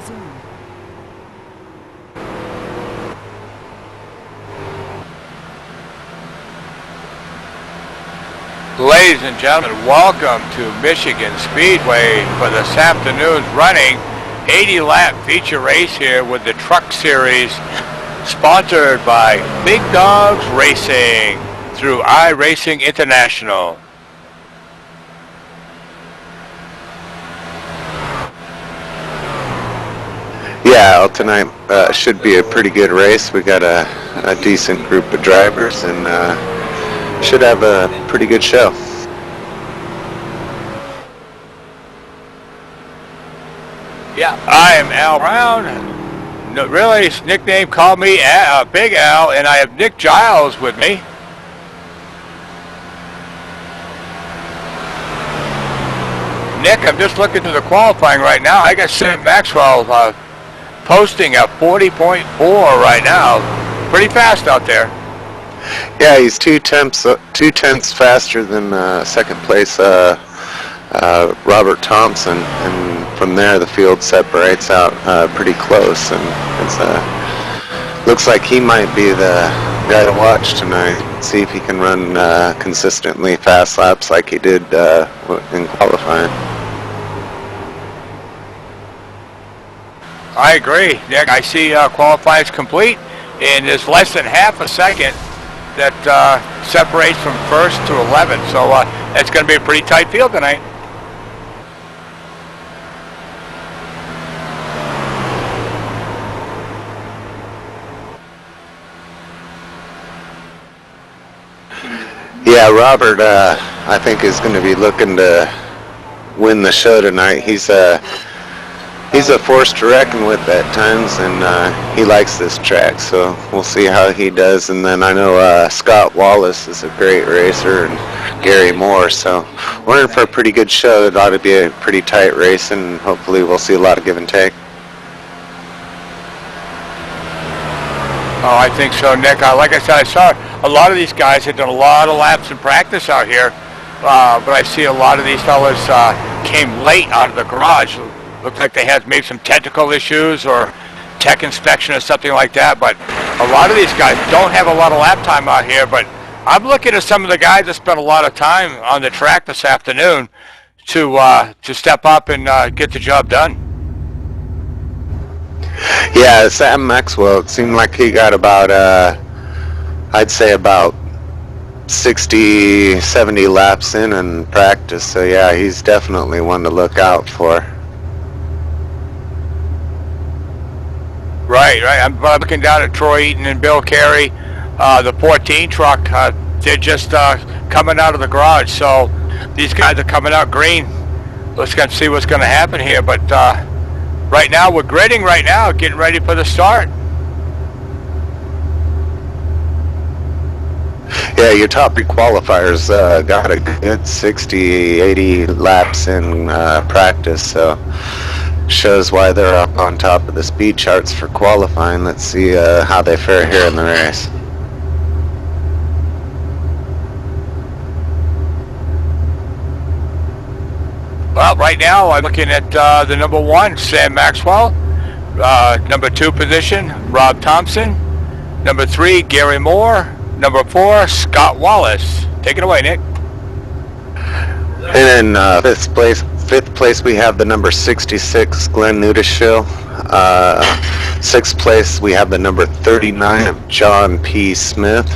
resume. Ladies and gentlemen, welcome to Michigan Speedway for this afternoon's running 80-lap feature race here with the Truck Series, sponsored by Big Dogs Racing through iRacing International. Yeah, tonight should be a pretty good race. We got a decent group of drivers and should have a pretty good show. Yeah, I am Al Brown. No, really, his nickname called me Big Al, and I have Nick Giles with me. Nick, I'm just looking through the qualifying right now. I got Sam Maxwell posting a 40.4 right now. Pretty fast out there. Yeah, he's two tenths faster than second place Robert Thompson, and from there the field separates out pretty close, and it's looks like he might be the guy to watch tonight. See if he can run consistently fast laps like he did in qualifying. I agree, Nick. I see qualifying's complete, and there's less than half a second that separates from first to 11. So it's going to be a pretty tight field tonight. Yeah, Robert, I think is going to be looking to win the show tonight. He's a force to reckon with at times, and he likes this track, so we'll see how he does. And then I know Scott Wallace is a great racer, and Gary Moore, so we're in for a pretty good show. It ought to be a pretty tight race, and hopefully we'll see a lot of give and take. Oh, I think so, Nick. Like I said, I saw a lot of these guys had done a lot of laps in practice out here, but I see a lot of these fellas came late out of the garage. Looks like they had maybe some technical issues or tech inspection or something like that, but a lot of these guys don't have a lot of lap time out here. But I'm looking at some of the guys that spent a lot of time on the track this afternoon to step up and get the job done. Yeah, Sam Maxwell, it seemed like he got about, I'd say about 60, 70 laps in practice. So yeah, he's definitely one to look out for. Right. I'm looking down at Troy Eaton and Bill Carey. The 14 truck, they're just coming out of the garage. So these guys are coming out green. Let's see what's going to happen here. But right now, we're gridding right now, getting ready for the start. Yeah, your top three qualifiers got a good 60, 80 laps in practice, so shows why they're up on top of the speed charts for qualifying. Let's see how they fare here in the race. Well, right now I'm looking at the number 1, Sam Maxwell. Number 2 position, Rob Thompson. Number 3, Gary Moore. Number 4, Scott Wallace. Take it away, Nick. And in fifth place we have the number 66, Glenn Nudishill. 6th place we have the number 39 of John P. Smith.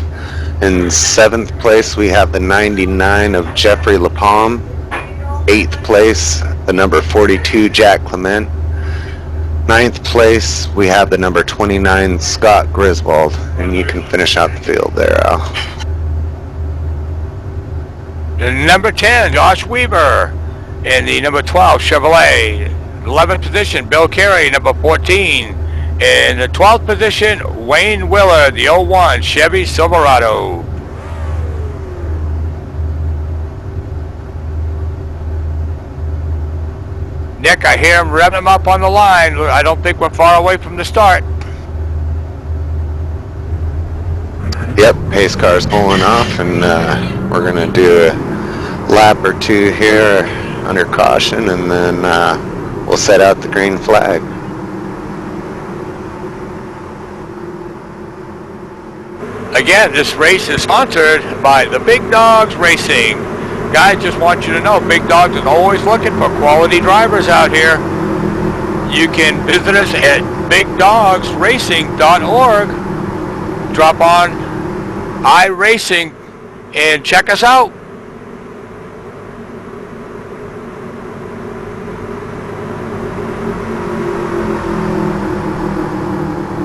In 7th place we have the 99 of Jeffrey LaPalme. 8th place, the number 42, Jack Clement. 9th place, we have the number 29, Scott Griswold. And you can finish out the field there, Al. The number 10, Josh Weaver. And the number 12, Chevrolet. 11th position, Bill Carey, number 14. In the 12th position, Wayne Willard, the 01 Chevy Silverado. Nick, I hear him revving him up on the line. I don't think we're far away from the start. Yep, pace car's pulling off, and we're going to do a lap or two here under caution, and then we'll set out the green flag. Again, this race is sponsored by the Big Dogs Racing. Guys, just want you to know, Big Dogs is always looking for quality drivers out here. You can visit us at bigdogsracing.org. Drop on iRacing and check us out.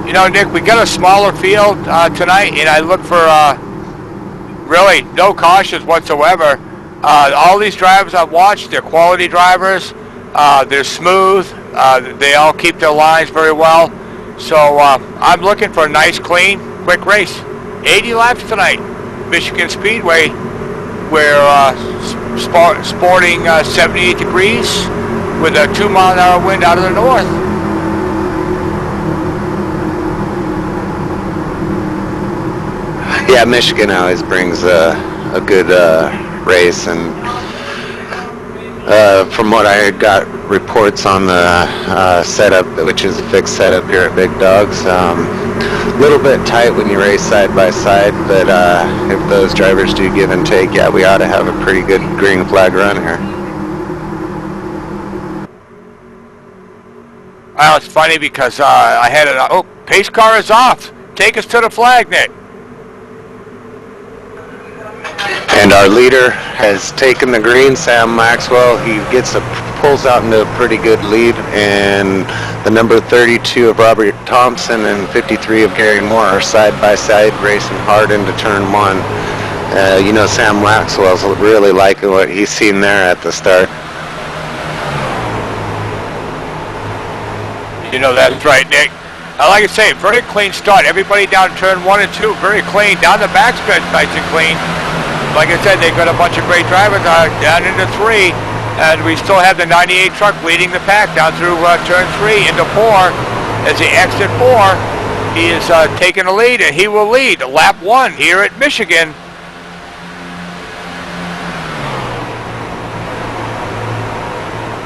You know, Nick, we got a smaller field tonight, and I look for really no cautions whatsoever. All these drivers I've watched, they're quality drivers. They're smooth. They all keep their lines very well. So I'm looking for a nice, clean, quick race. 80 laps tonight, Michigan Speedway. We're sporting 78 degrees with a 2-mile-an-hour wind out of the north. Yeah, Michigan always brings a good race, and from what I got reports on the setup, which is a fixed setup here at Big Dogs, a little bit tight when you race side by side, but if those drivers do give and take, yeah, we ought to have a pretty good green flag run here. Well, it's funny because I had pace car is off. Take us to the flag, Nick. And our leader has taken the green, Sam Maxwell. He pulls out into a pretty good lead, and the number 32 of Robert Thompson and 53 of Gary Moore are side by side racing hard into turn 1. You know, Sam Maxwell's really liking what he's seen there at the start. You know, that's right, Nick. Like I say, very clean start. Everybody down turn 1 and 2, very clean. Down the backstretch, nice and clean. Like I said, they've got a bunch of great drivers down into 3, and we still have the 98 truck leading the pack down through turn 3 into 4. As he exits 4, he is taking the lead, and he will lead lap 1 here at Michigan.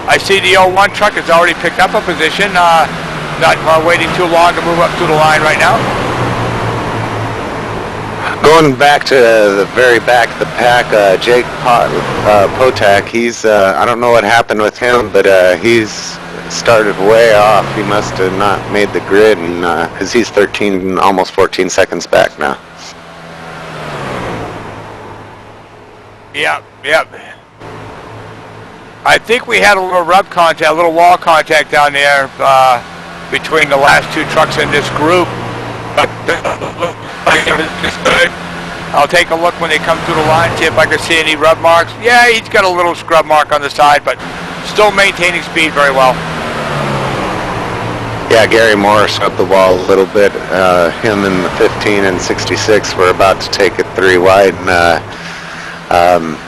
I see the 01 truck has already picked up a position, not waiting too long to move up to the line right now. Going back to the very back of the pack, Jake Potak, he's, I don't know what happened with him, but he's started way off. He must have not made the grid, and because he's 13, almost 14 seconds back now. Yep. I think we had a little rub contact, a little wall contact down there between the last 2 trucks in this group. I'll take a look when they come through the line, see if I can see any rub marks. Yeah, he's got a little scrub mark on the side, but still maintaining speed very well. Yeah, Gary Moore scrubbed the wall a little bit. Him and the 15 and 66 were about to take it 3 wide, and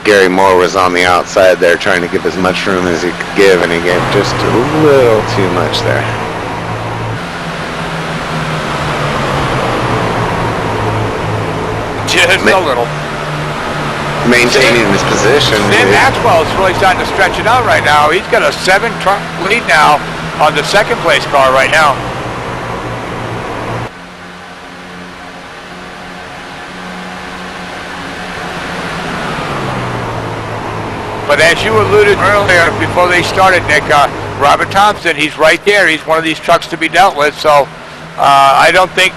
Gary Moore was on the outside there trying to give as much room as he could give, and he gave just a little too much there. Just a little. Maintaining his position. Sam Maxwell is really starting to stretch it out right now. He's got a 7-truck lead now on the second place car right now. But as you alluded earlier, before they started, Nick, Robert Thompson, he's right there. He's one of these trucks to be dealt with. So I don't think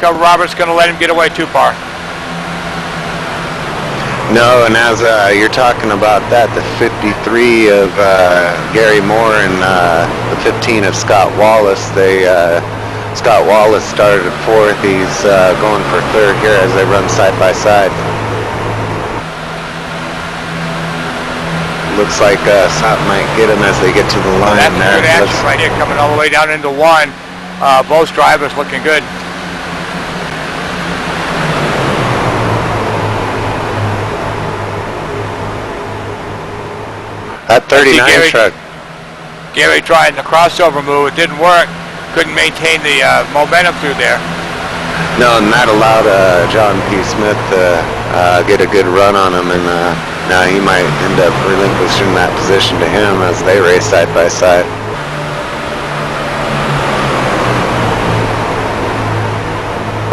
Robert's going to let him get away too far. No, and as you're talking about that, the 53 of Gary Moore and the 15 of Scott Wallace, Scott Wallace started at 4th. He's going for 3rd here as they run side by side. Looks like something might get him as they get to the line. That's a good action right here, coming all the way down into 1. Both drivers looking good. That 39 truck. Gary tried the crossover move. It didn't work. Couldn't maintain the momentum through there. No, and that allowed John P. Smith to get a good run on him, and now he might end up relinquishing that position to him as they race side by side.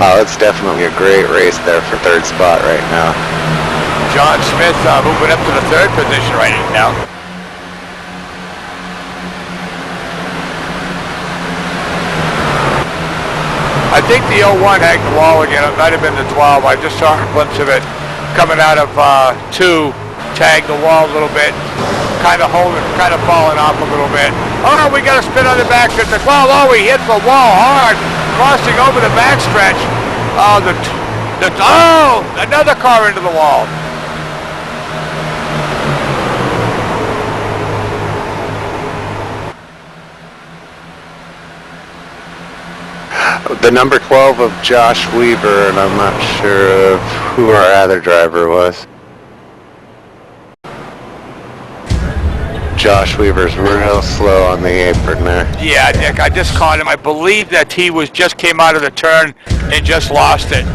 Oh, it's definitely a great race there for third spot right now. John Smith moving up to the third position right now. I think the 01 hacked the wall again. It might have been the 12. I just saw a glimpse of it coming out of 2, tagged the wall a little bit, kind of falling off a little bit. Oh, we got a spin on the backstretch. The 12, oh, he hit the wall hard, crossing over the backstretch. Oh, another car into the wall. The number 12 of Josh Weaver, and I'm not sure of who our other driver was. Josh Weaver's real slow on the apron there. Yeah, Nick, I just caught him. I believe that he just came out of the turn and just lost it.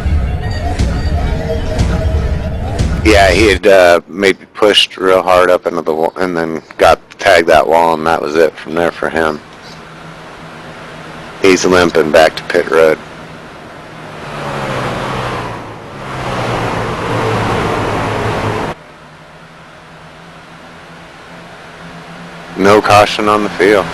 Yeah, he had maybe pushed real hard up into the wall and then tagged that wall, and that was it from there for him. He's limping back to pit road. No caution on the field.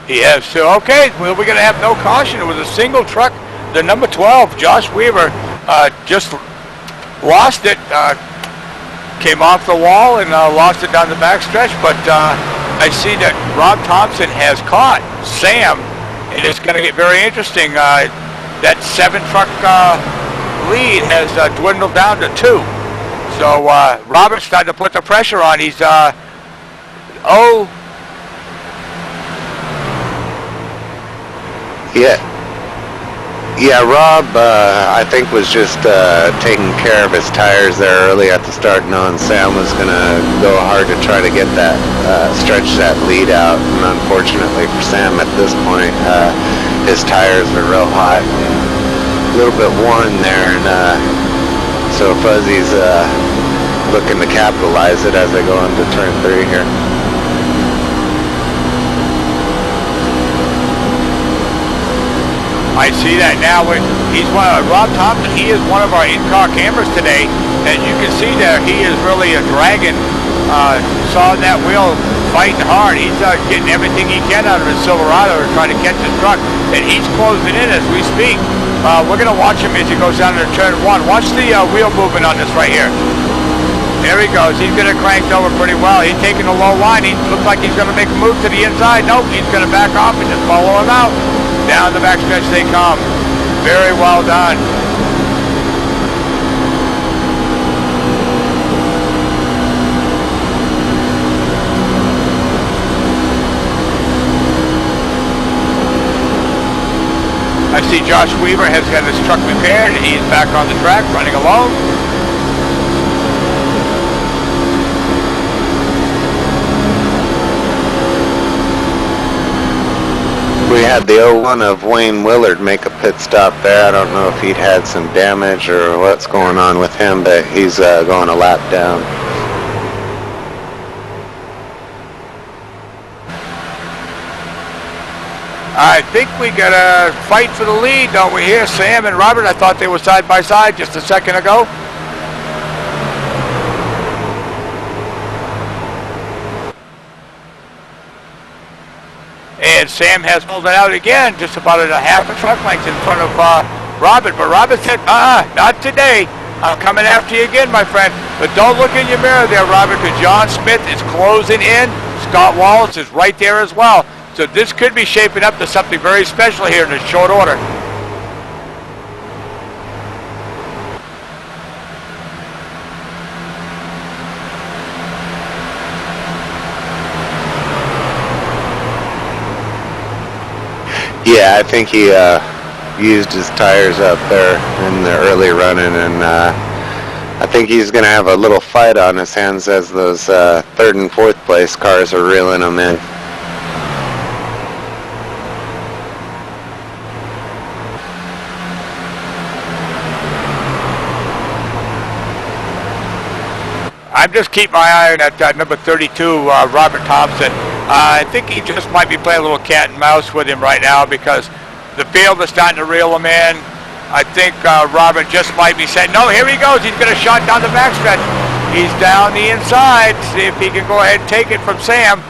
Yeah, so okay, well, we're going to have no caution. It was a single truck. The number 12, Josh Weaver, just lost it, came off the wall and lost it down the backstretch. But I see that Rob Thompson has caught Sam, and it's going to get very interesting. That 7-truck lead has dwindled down to 2. So Robert's starting to put the pressure on. He's Yeah, Rob, I think was just taking care of his tires there early at the start, knowing Sam was going to go hard to try to get that, stretch that lead out. And unfortunately for Sam at this point, his tires are real hot, a little bit worn there, and so Fuzzy's looking to capitalize it as they go into turn 3 here. I see that now. He's Rob Thompson. He is one of our in-car cameras today, and you can see there he is really a dragon. Saw that wheel fighting hard. He's getting everything he can out of his Silverado to try to catch his truck, and he's closing in as we speak. We're going to watch him as he goes down into turn 1. Watch the wheel movement on this right here. There he goes. He's going to crank over pretty well. He's taking a low line. He looks like he's going to make a move to the inside. Nope, he's going to back off and just follow him out. Down the backstretch they come. Very well done. I see Josh Weaver has got his truck repaired and he's back on the track running alone. We had the 01 of Wayne Willard make a pit stop there. I don't know if he'd had some damage or what's going on with him, but he's going a lap down. I think we got to fight for the lead, don't we here? Sam and Robert, I thought they were side by side just a second ago. And Sam has pulled it out again, just about a half a truck length in front of Robert. But Robert said, not today. I'm coming after you again, my friend. But don't look in your mirror there, Robert, because John Smith is closing in. Scott Wallace is right there as well. So this could be shaping up to something very special here in a short order. Yeah, I think he used his tires up there in the early running, and I think he's going to have a little fight on his hands as those third and fourth place cars are reeling him in. I'm just keeping my eye on that number 32, Robert Thompson. I think he just might be playing a little cat and mouse with him right now because the field is starting to reel him in. I think Robert just might be saying, no, here he goes. He's going to shot down the backstretch. He's down the inside. See if he can go ahead and take it from Sam.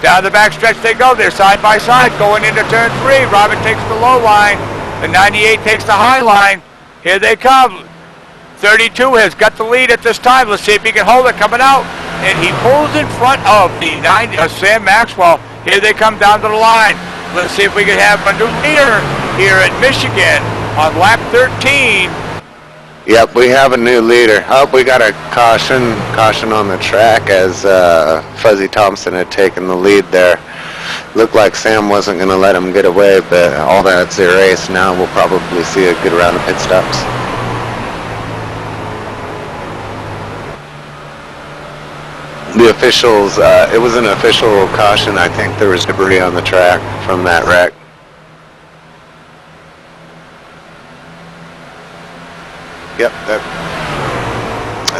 Down the backstretch they go. They're side by side going into turn 3. Robert takes the low line. The 98 takes the high line. Here they come. 32 has got the lead at this time. Let's see if he can hold it coming out. And he pulls in front of the Sam Maxwell. Here they come down to the line. Let's see if we can have a new leader here at Michigan on lap 13. Yep, we have a new leader. Oh, we got a caution on the track as Fuzzy Thompson had taken the lead there. Looked like Sam wasn't going to let him get away, but all that's erased now. We'll probably see a good round of pit stops. The officials, it was an official caution. I think there was debris on the track from that wreck. Yep,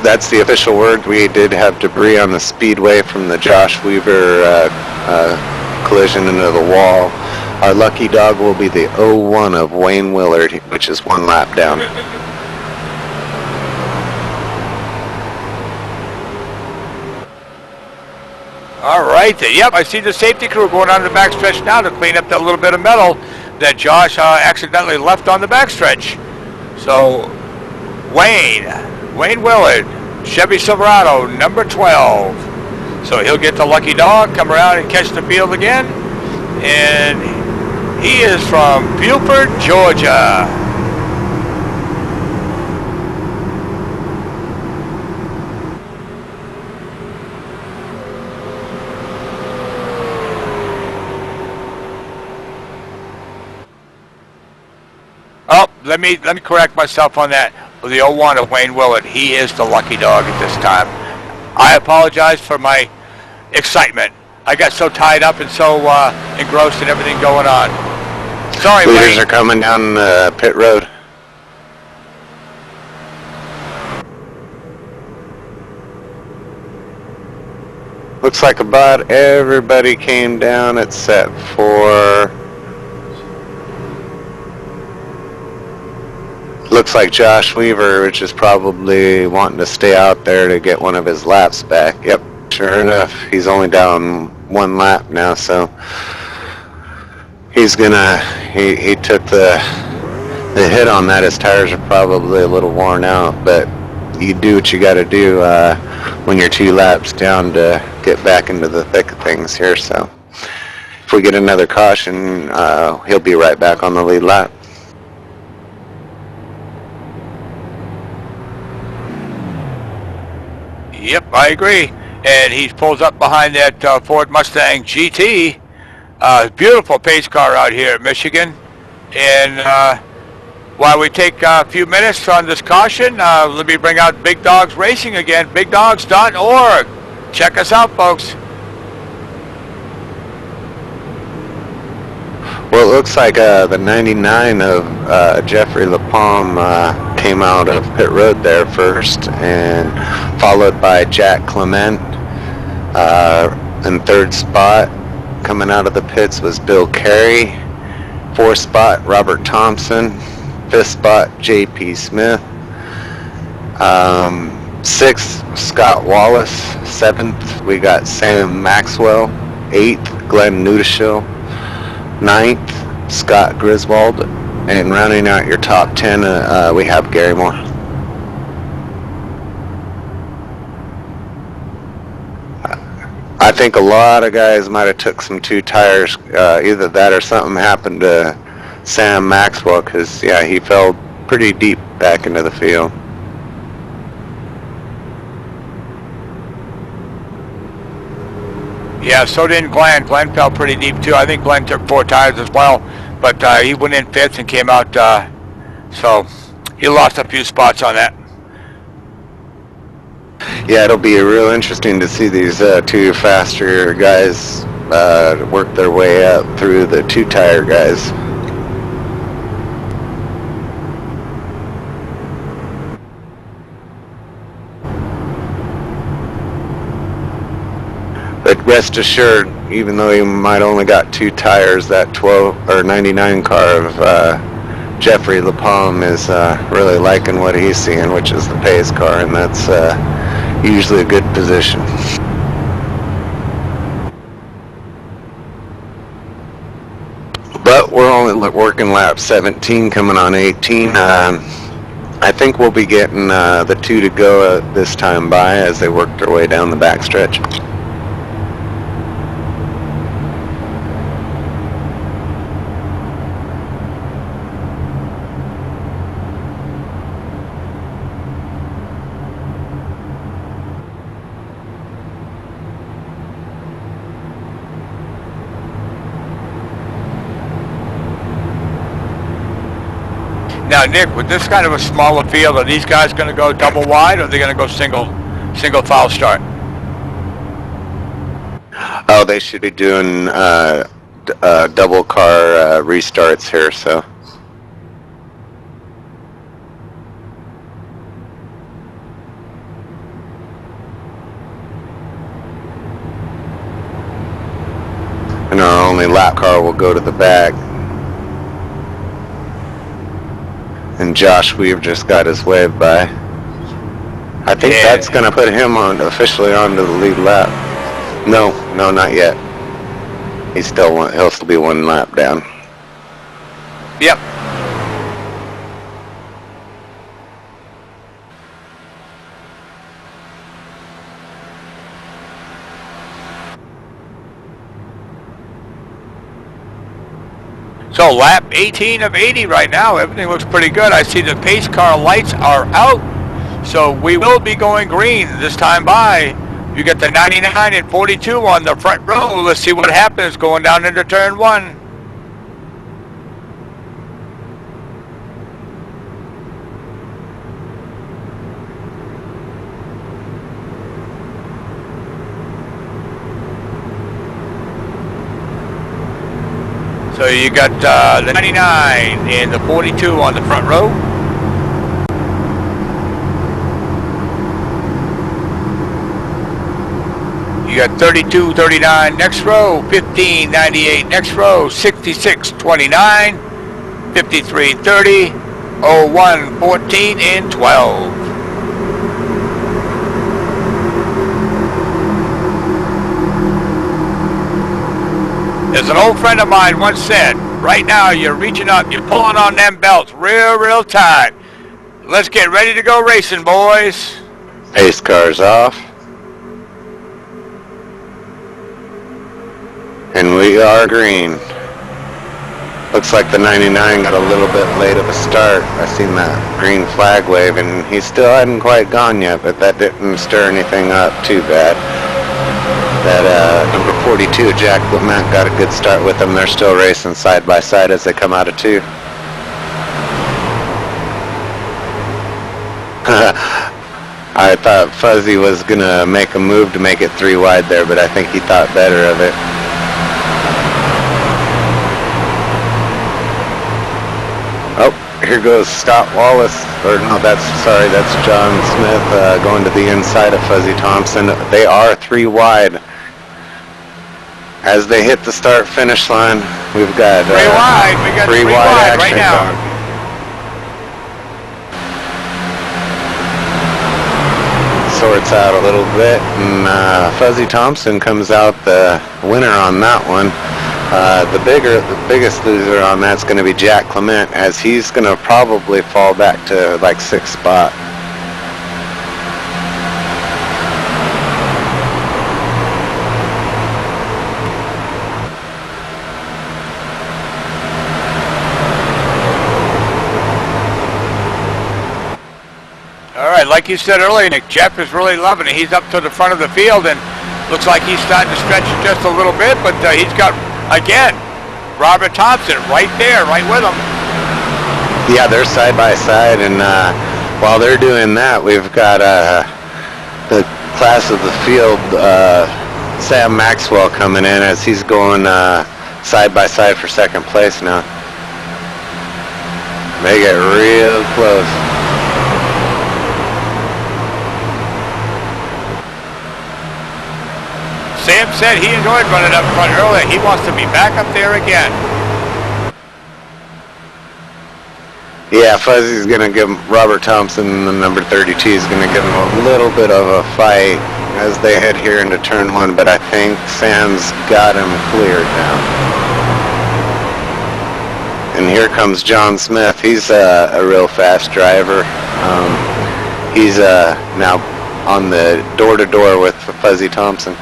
that's the official word. We did have debris on the speedway from the Josh Weaver collision into the wall. Our lucky dog will be the 01 of Wayne Willard, which is 1 lap down. All right. Yep, I see the safety crew going on the backstretch now to clean up that little bit of metal that Josh accidentally left on the backstretch. So Wayne Willard, Chevy Silverado, number 12. So he'll get the lucky dog, come around and catch the field again. And he is from Buford, Georgia. Oh, let me correct myself on that. The 01 of Wayne Willard, he is the lucky dog at this time. I apologize for my excitement. I got so tied up and so engrossed in everything going on. Sorry, Leaders Wayne. are coming down pit road. Looks like about everybody came down except for... Looks like Josh Weaver, which is probably wanting to stay out there to get one of his laps back. Yep, sure enough, he's only down 1 lap now, so he's gonna, he took the hit on that. His tires are probably a little worn out, but you do what you gotta do when you're 2 laps down to get back into the thick of things here, so if we get another caution, he'll be right back on the lead lap. Yep, I agree. And he pulls up behind that Ford Mustang GT. Beautiful pace car out here at Michigan. And while we take a few minutes on this caution, let me bring out Big Dogs Racing again, bigdogs.org. Check us out, folks. Well, it looks like the 99 of Jeffrey LaPalme came out of pit road there first, and followed by Jack Clement. In 3rd spot, coming out of the pits, was Bill Carey. 4th spot, Robert Thompson. 5th spot, J.P. Smith. 6th, Scott Wallace. 7th, we got Sam Maxwell. 8th, Glenn Nudishill. 9th, Scott Griswold, and rounding out your top 10, we have Gary Moore. I think a lot of guys might have took some 2 tires, either that or something happened to Sam Maxwell, because yeah, he fell pretty deep back into the field. Yeah, so did Glenn. Glenn fell pretty deep too. I think Glenn took 4 tires as well, but he went in 5th and came out, so he lost a few spots on that. Yeah, it'll be real interesting to see these 2 faster guys work their way up through the 2-tire guys. But rest assured, even though he might only got 2 tires, that 12 or 99 car of Jeffrey LaPalme is really liking what he's seeing, which is the pace car, and that's usually a good position. But we're only working lap 17, coming on 18. I think we'll be getting the 2 to go this time by as they work their way down the backstretch. Now, Nick, with this kind of a smaller field, are these guys going to go double wide, or are they going to go single foul start? Oh, they should be doing double car restarts here, so. And our only lap car will go to the back. And Josh Weaver just got his wave by. I think that's going to put him officially onto the lead lap. No, not yet. He'll still be 1 lap down. Yep. So lap 18 of 80 right now. Everything looks pretty good. I see the pace car lights are out. So we will be going green this time by. You get the 99 and 42 on the front row. Let's see what happens going down into turn 1. So you got the 99 and the 42 on the front row. You got 32, 39 next row, 15, 98 next row, 66, 29, 53, 30, 01, 14, and 12. As an old friend of mine once said, right now you're reaching up, you're pulling on them belts real tight. Let's get ready to go racing, boys. Pace car's off. And we are green. Looks like the 99 got a little bit late of a start. I seen that green flag wave, and he still hadn't quite gone yet, but that didn't stir anything up too bad. That number 42, Jack Matt, got a good start with them. They're still racing side by side as they come out of 2. I thought Fuzzy was going to make a move to make it 3 wide there, but I think he thought better of it. Oh, here goes Scott Wallace, or no, that's John Smith going to the inside of Fuzzy Thompson. They are 3 wide. As they hit the start-finish line, we've got 3 wide. We got 3 wide right now. Sorts out a little bit, and Fuzzy Thompson comes out the winner on that one. The biggest loser on that's going to be Jack Clement, as he's going to probably fall back to like 6th spot. All right, like you said earlier, Nick, Jeff is really loving it. He's up to the front of the field, and looks like he's starting to stretch it just a little bit, but he's got, again, Robert Thompson right there, right with him. Yeah, they're side by side, and while they're doing that, we've got the class of the field, Sam Maxwell, coming in as he's going side by side for 2nd place now. They get real close. Sam said, he enjoyed running up front earlier. He wants to be back up there again. Yeah, Fuzzy's going to give Robert Thompson, the number 32, is going to give him a little bit of a fight as they head here into turn 1, but I think Sam's got him cleared now. And here comes John Smith. He's a real fast driver. He's now on the door-to-door with Fuzzy Thompson.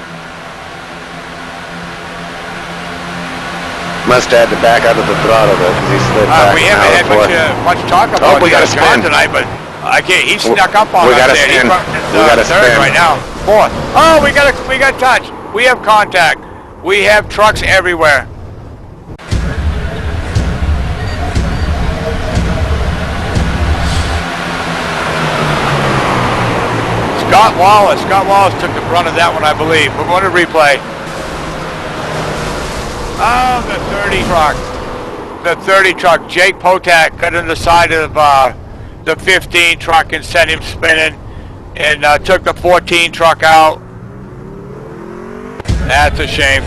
Must have had to back out of the throttle though, because he slid back. We haven't had much talk about we got a spin tonight, but I can't. He snuck up on us there. Spin. We got a third right now. Fourth. Oh, we got touch. We have contact. We have trucks everywhere. Scott Wallace took the brunt of that one, I believe. We're going to replay. Oh, the 30 truck. The 30 truck. Jake Potak got in the side of the 15 truck and sent him spinning, and took the 14 truck out. That's a shame.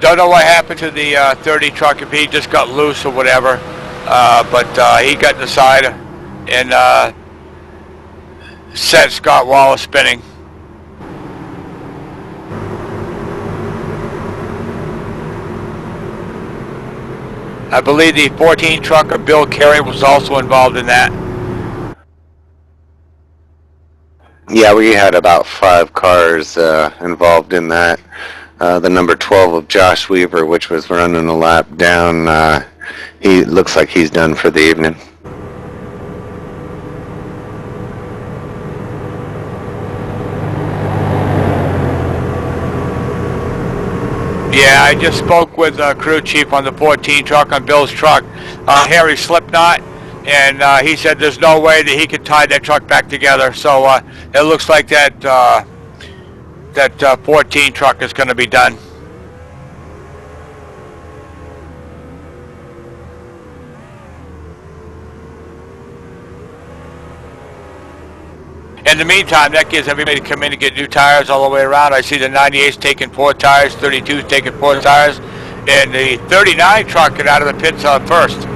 Don't know what happened to the 30 truck, if he just got loose or whatever, but he got in the side and sent Scott Wallace spinning. I believe the 14 trucker Bill Carey was also involved in that. Yeah, we had about 5 cars involved in that. The number 12 of Josh Weaver, which was running a lap down, he looks like he's done for the evening. Yeah, I just spoke with crew chief on the 14 truck on Bill's truck, Harry Slipknot, and he said there's no way that he could tie that truck back together. So it looks like that 14 truck is going to be done. In the meantime, that gives everybody to come in and get new tires all the way around. I see the 98's taking 4 tires, 32's taking 4 tires, and the 39 truck got out of the pits first.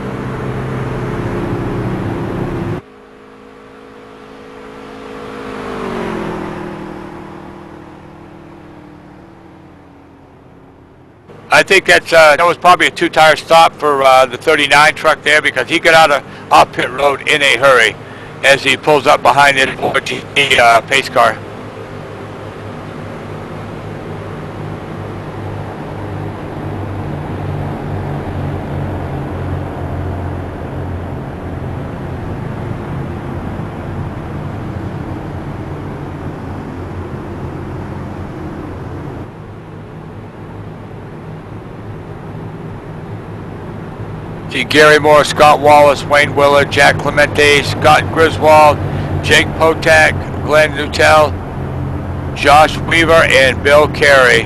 I think that was probably a 2-tire stop for the 39 truck there, because he got out of off pit road in a hurry as he pulls up behind the 14 pace car. See Gary Moore, Scott Wallace, Wayne Willard, Jack Clemente, Scott Griswold, Jake Potak, Glenn Nuttall, Josh Weaver, and Bill Carey.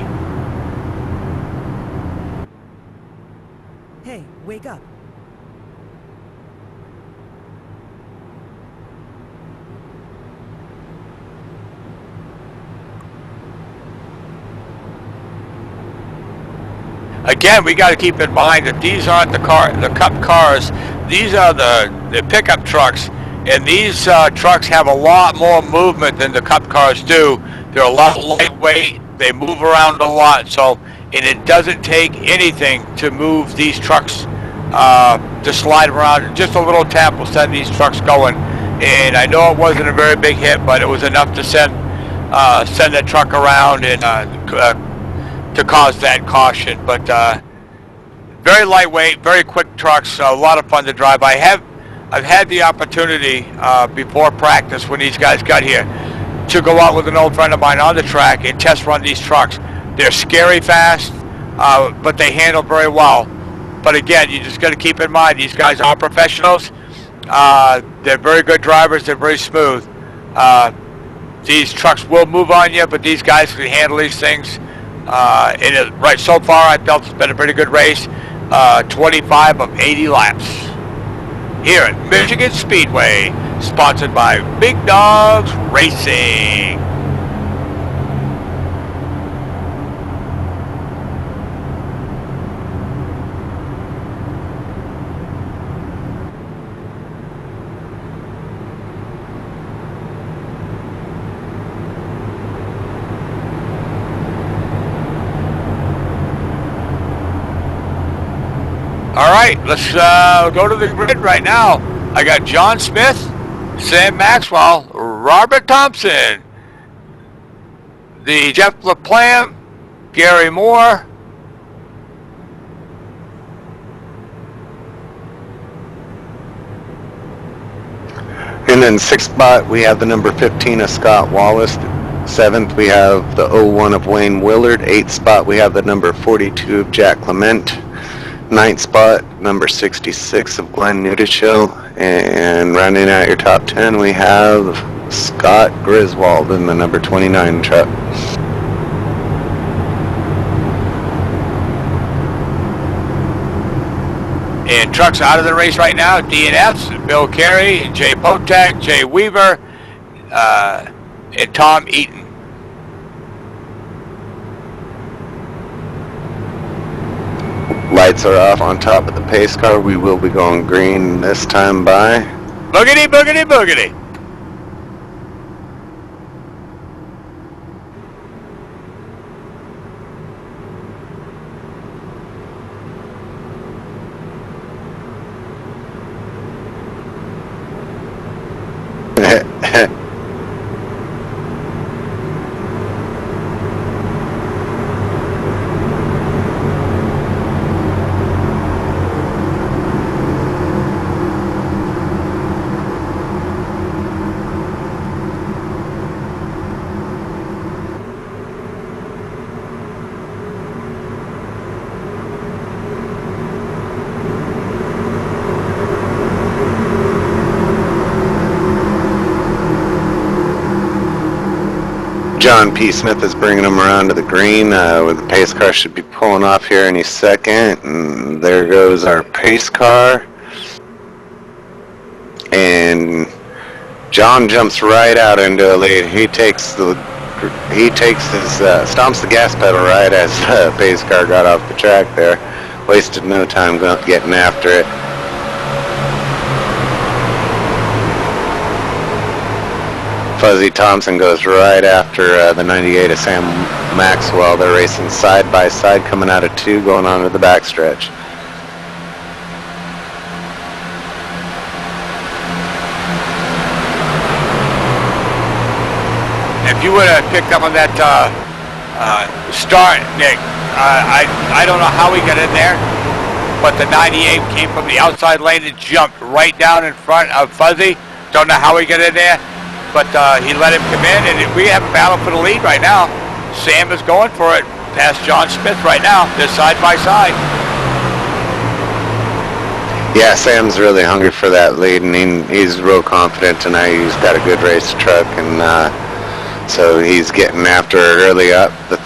Hey, wake up. Again, we got to keep in mind that these aren't the Cup cars. These are the pickup trucks, and these trucks have a lot more movement than the Cup cars do. They're a lot lightweight. They move around a lot, and it doesn't take anything to move these trucks to slide around. Just a little tap will send these trucks going. And I know it wasn't a very big hit, but it was enough to send that truck around and to cause that caution. But very lightweight, very quick trucks, a lot of fun to drive. I've had the opportunity before practice, when these guys got here, to go out with an old friend of mine on the track and test run these trucks. They're scary fast, but they handle very well. But again, you just got to keep in mind, these guys are professionals. They're very good drivers. They're very smooth. These trucks will move on you, but these guys can handle these things Right, so far I felt it's been a pretty good race. 25 of 80 laps here at Michigan Speedway, sponsored by Big Dogs Racing. All right, let's go to the grid right now. I got John Smith, Sam Maxwell, Robert Thompson, the Jeff LaPlante, Gary Moore, And then 6th spot, we have the number 15 of Scott Wallace. 7th, we have the 01 of Wayne Willard. 8th spot, we have the number 42 of Jack Clement. 9th spot, number 66 of Glenn Nudishill. And rounding out your top 10, we have Scott Griswold in the number 29 truck. and trucks out of the race right now. DNFs, Bill Carey, Jay Potek, Jay Weaver, and Tom Eaton. Lights are off on top of the pace car. We will be going green this time by. Boogity, boogity, boogity. John P. Smith is bringing them around to the green. Where the pace car should be pulling off here any second. And there goes our pace car. And John jumps right out into a lead. He takes his stomps the gas pedal right as the pace car got off the track there. Wasted no time getting after it. Fuzzy Thompson goes right after the 98 of Sam Maxwell. They're racing side by side, coming out of 2, going on to the backstretch. If you would have picked up on that start, Nick, I don't know how he got in there, but the 98 came from the outside lane and jumped right down in front of Fuzzy. Don't know how he got in there, but he let him come in, and we have a battle for the lead right now. Sam is going for it past John Smith right now. They're side by side. Yeah, Sam's really hungry for that lead, and he's real confident tonight. He's got a good race truck, and so he's getting after it early up. The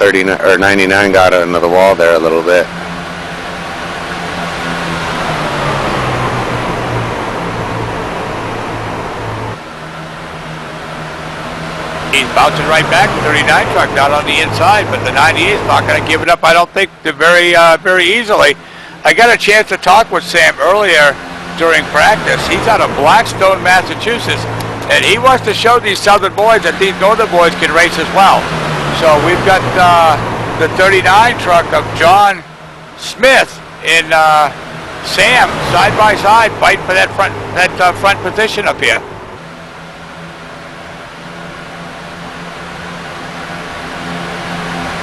99 got into the wall there a little bit. He's bouncing right back. The 39 truck down on the inside, but the 98 is not going to give it up, I don't think, very easily. I got a chance to talk with Sam earlier during practice. He's out of Blackstone, Massachusetts, and he wants to show these southern boys that these northern boys can race as well. So we've got the 39 truck of John Smith and Sam side by side fighting for that front position up here.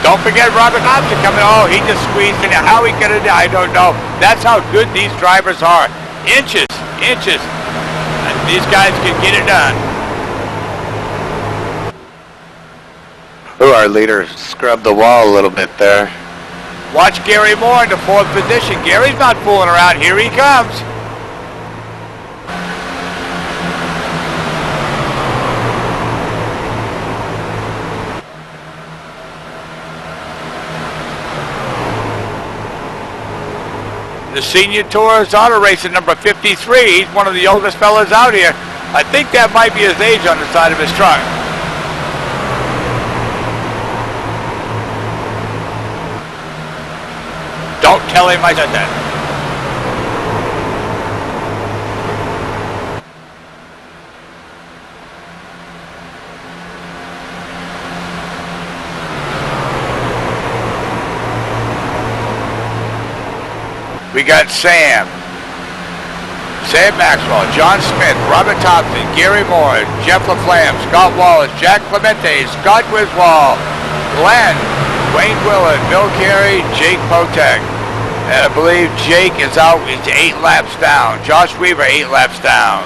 Don't forget Robert Thompson coming. Oh, he just squeezed in. How he got it? I don't know. That's how good these drivers are. Inches. And these guys can get it done. Ooh, our leader scrubbed the wall a little bit there. Watch Gary Moore in the 4th position. Gary's not fooling around. Here he comes. the Senior Tours Auto Racing number 53. He's one of the oldest fellas out here. I think that might be his age on the side of his truck. Don't tell him I said that. We got Sam Maxwell, John Smith, Robert Thompson, Gary Moore, Jeff LaFlamme, Scott Wallace, Jack Clemente, Scott Griswold, Glenn, Wayne Willard, Bill Carey, Jake Potek. And I believe Jake is out, he's 8 laps down. Josh Weaver, 8 laps down.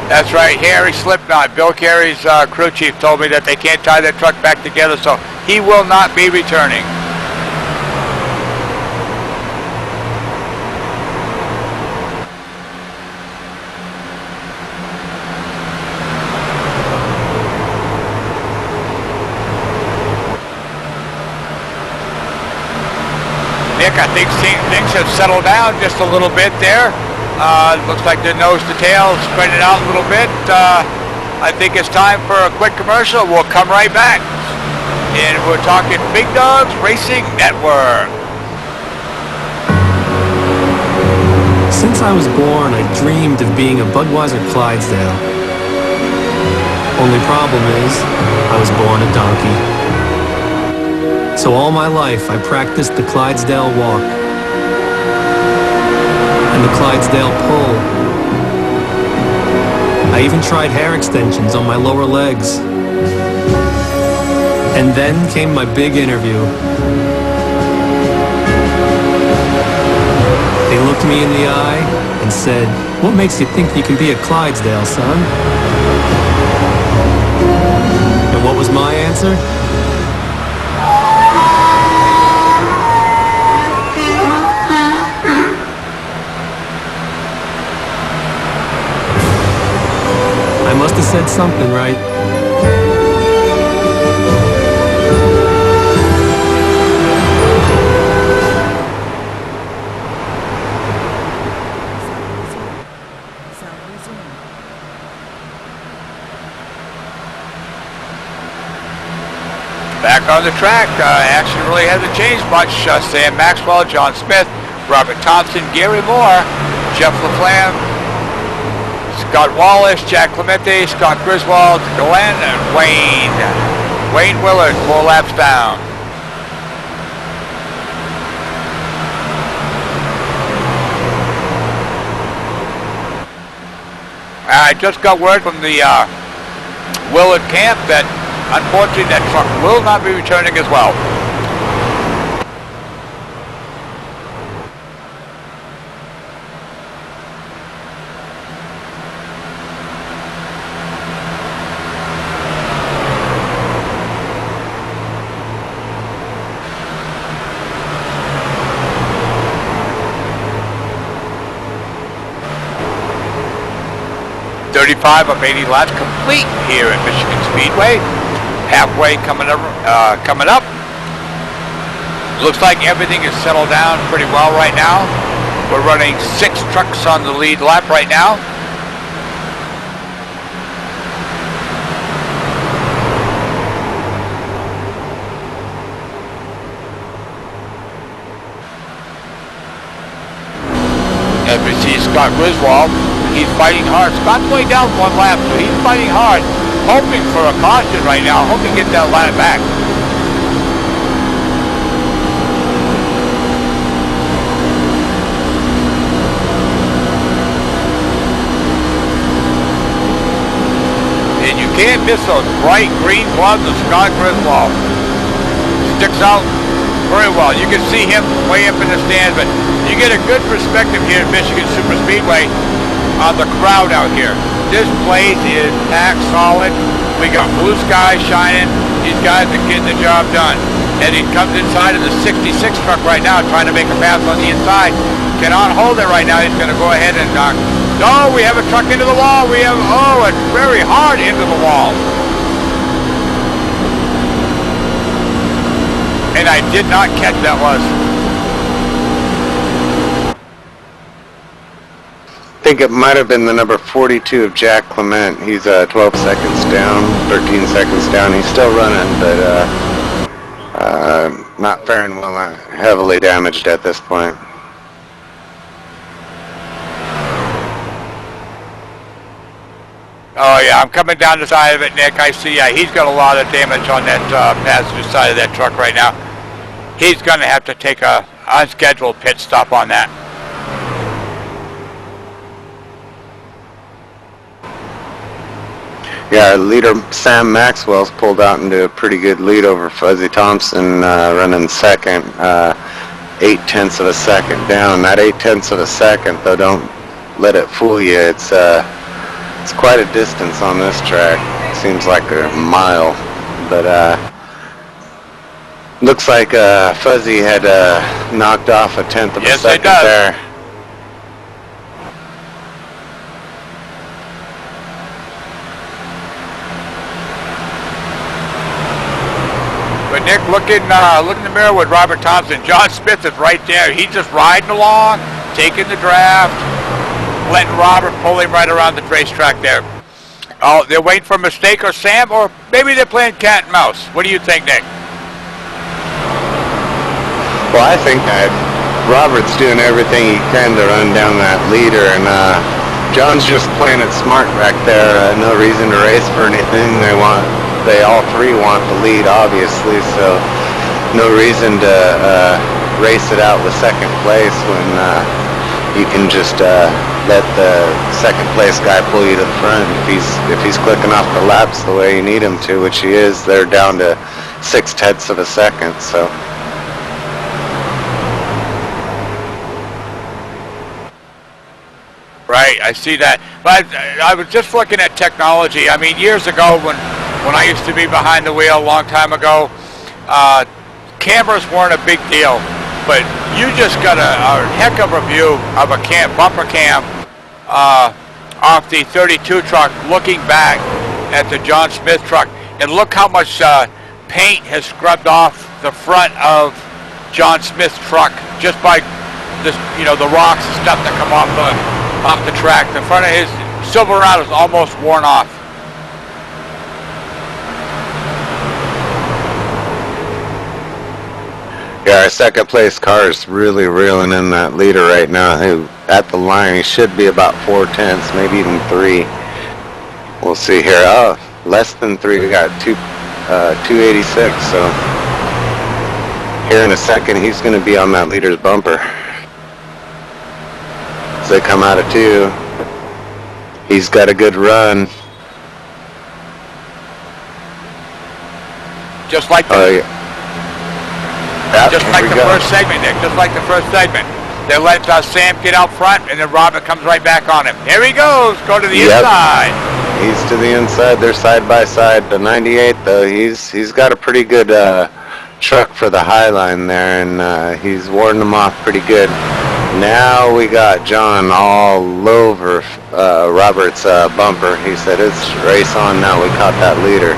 That's right, Harry Slipknot. Bill Carey's crew chief told me that they can't tie that truck back together, so he will not be returning. Nick, I think things have settled down just a little bit there. Looks like the nose to tail spread it out a little bit. I think it's time for a quick commercial. We'll come right back. And we're talking Big Dogs Racing Network. Since I was born, I dreamed of being a Budweiser Clydesdale. Only problem is, I was born a donkey. So all my life, I practiced the Clydesdale walk and the Clydesdale pull. I even tried hair extensions on my lower legs. And then came my big interview. They looked me in the eye and said, "What makes you think you can be a Clydesdale, son?" And what was my answer? I must have said something right. Back on the track, action really hasn't changed much. Sam Maxwell, John Smith, Robert Thompson, Gary Moore, Jeff LaFlamme, Scott Wallace, Jack Clemente, Scott Griswold, Glenn, and Wayne Willard, 4 laps down. I just got word from the Willard camp that unfortunately that truck will not be returning as well. .35 of 80 laps complete here at Michigan Speedway. Halfway coming up. Looks like everything is settled down pretty well right now. We're running 6 trucks on the lead lap right now. As we see Scott Griswold, he's fighting hard. Scott's going down 1 lap, so he's fighting hard, hoping for a caution right now, hoping to get that lap back. And you can't miss those bright green gloves of Scott Griswold. Sticks out very well. You can see him way up in the stands, but you get a good perspective here at Michigan Super Speedway on the crowd out here. This place is packed solid. We got blue skies shining. These guys are getting the job done. And he comes inside of the 66 truck right now, trying to make a pass on the inside. Cannot hold it right now. He's going to go ahead and no, we have a truck into the wall. We have, it's very hard into the wall. And I did not catch that was. I think it might have been the number 42 of Jack Clement. He's 12 seconds down, 13 seconds down. He's still running, but not faring well, heavily damaged at this point. Oh yeah, I'm coming down the side of it, Nick. I see, he's got a lot of damage on that passenger side of that truck right now. He's going to have to take a unscheduled pit stop on that. Yeah, leader Sam Maxwell's pulled out into a pretty good lead over Fuzzy Thompson, running second, 0.8 of a second down. That 0.8 of a second, though, don't let it fool you. It's quite a distance on this track. Seems like a mile, but looks like Fuzzy had knocked off 1/10 of a second there. But Nick, look in the mirror with Robert Thompson. John Smith is right there. He's just riding along, taking the draft, letting Robert pull him right around the racetrack there. Oh, they're waiting for a mistake or Sam, or maybe they're playing cat and mouse. What do you think, Nick? Well, I think that Robert's doing everything he can to run down that leader, and John's just playing it smart back there. No reason to race for anything. They all three want the lead, obviously, so no reason to race it out with second place when you can just let the second place guy pull you to the front. If he's clicking off the laps the way you need him to, which he is, they're down to 0.6 of a second. So. Right, I see that. But I was just looking at technology. I mean, years ago when I used to be behind the wheel a long time ago, cameras weren't a big deal. But you just got a heck of a view of a bumper cam off the 32 truck looking back at the John Smith truck. And look how much paint has scrubbed off the front of John Smith's truck just by this, the rocks and stuff that come off the track. The front of his Silverado is almost worn off. Yeah, our second place car is really reeling in that leader right now. At the line, he should be about 0.4, maybe even 3. We'll see here. Oh, less than 3. We got 286. So here in a second, he's going to be on that leader's bumper. As they come out of 2, he's got a good run. Just like the first segment, Nick. Just like the first segment. They let Sam get out front, and then Robert comes right back on him. Here he goes. Go to the inside. He's to the inside. They're side by side. The 98, though, he's got a pretty good truck for the high line there, and he's warding them off pretty good. Now we got John all over Robert's bumper. He said, "It's race on now. We caught that leader."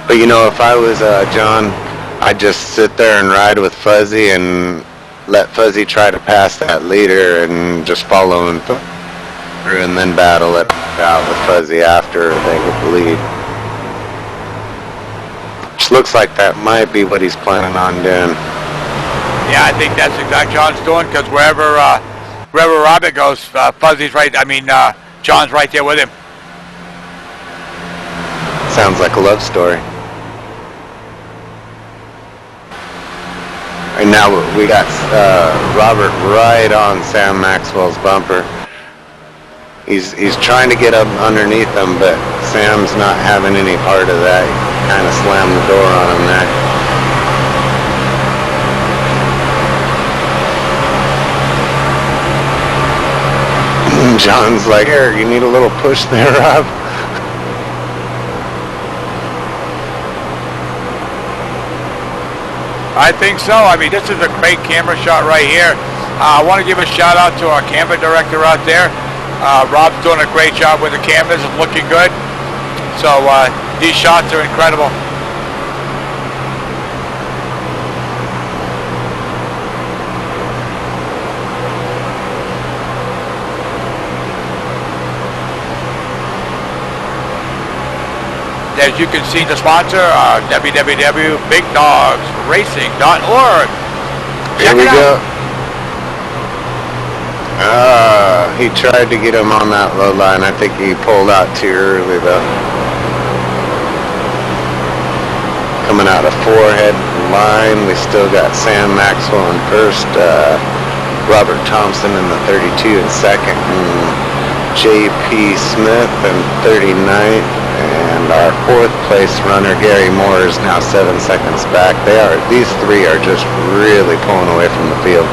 But if I was John, I'd just sit there and ride with Fuzzy and let Fuzzy try to pass that leader and just follow him through and then battle it out with Fuzzy after they get the lead. Which looks like that might be what he's planning on doing. Yeah, I think that's exactly what John's doing, because wherever Robert goes, Fuzzy's right. John's right there with him. Sounds like a love story. And now we got Robert right on Sam Maxwell's bumper. He's trying to get up underneath him, but Sam's not having any part of that. He kind of slammed the door on him there. John's like, "Here, you need a little push there, Rob." I think so. I mean, this is a great camera shot right here. I want to give a shout out to our camera director out there. Rob's doing a great job with the cameras. It's looking good. So These shots are incredible. As you can see, the sponsor, www.bigdogsracing.org. Here we go. He tried to get him on that low line. I think he pulled out too early though. Coming out of forehead line, we still got Sam Maxwell in first, Robert Thompson in the 32 in second, and J.P. Smith in 39th, and our fourth place runner Gary Moore is now 7 seconds back. These three are just really pulling away from the field.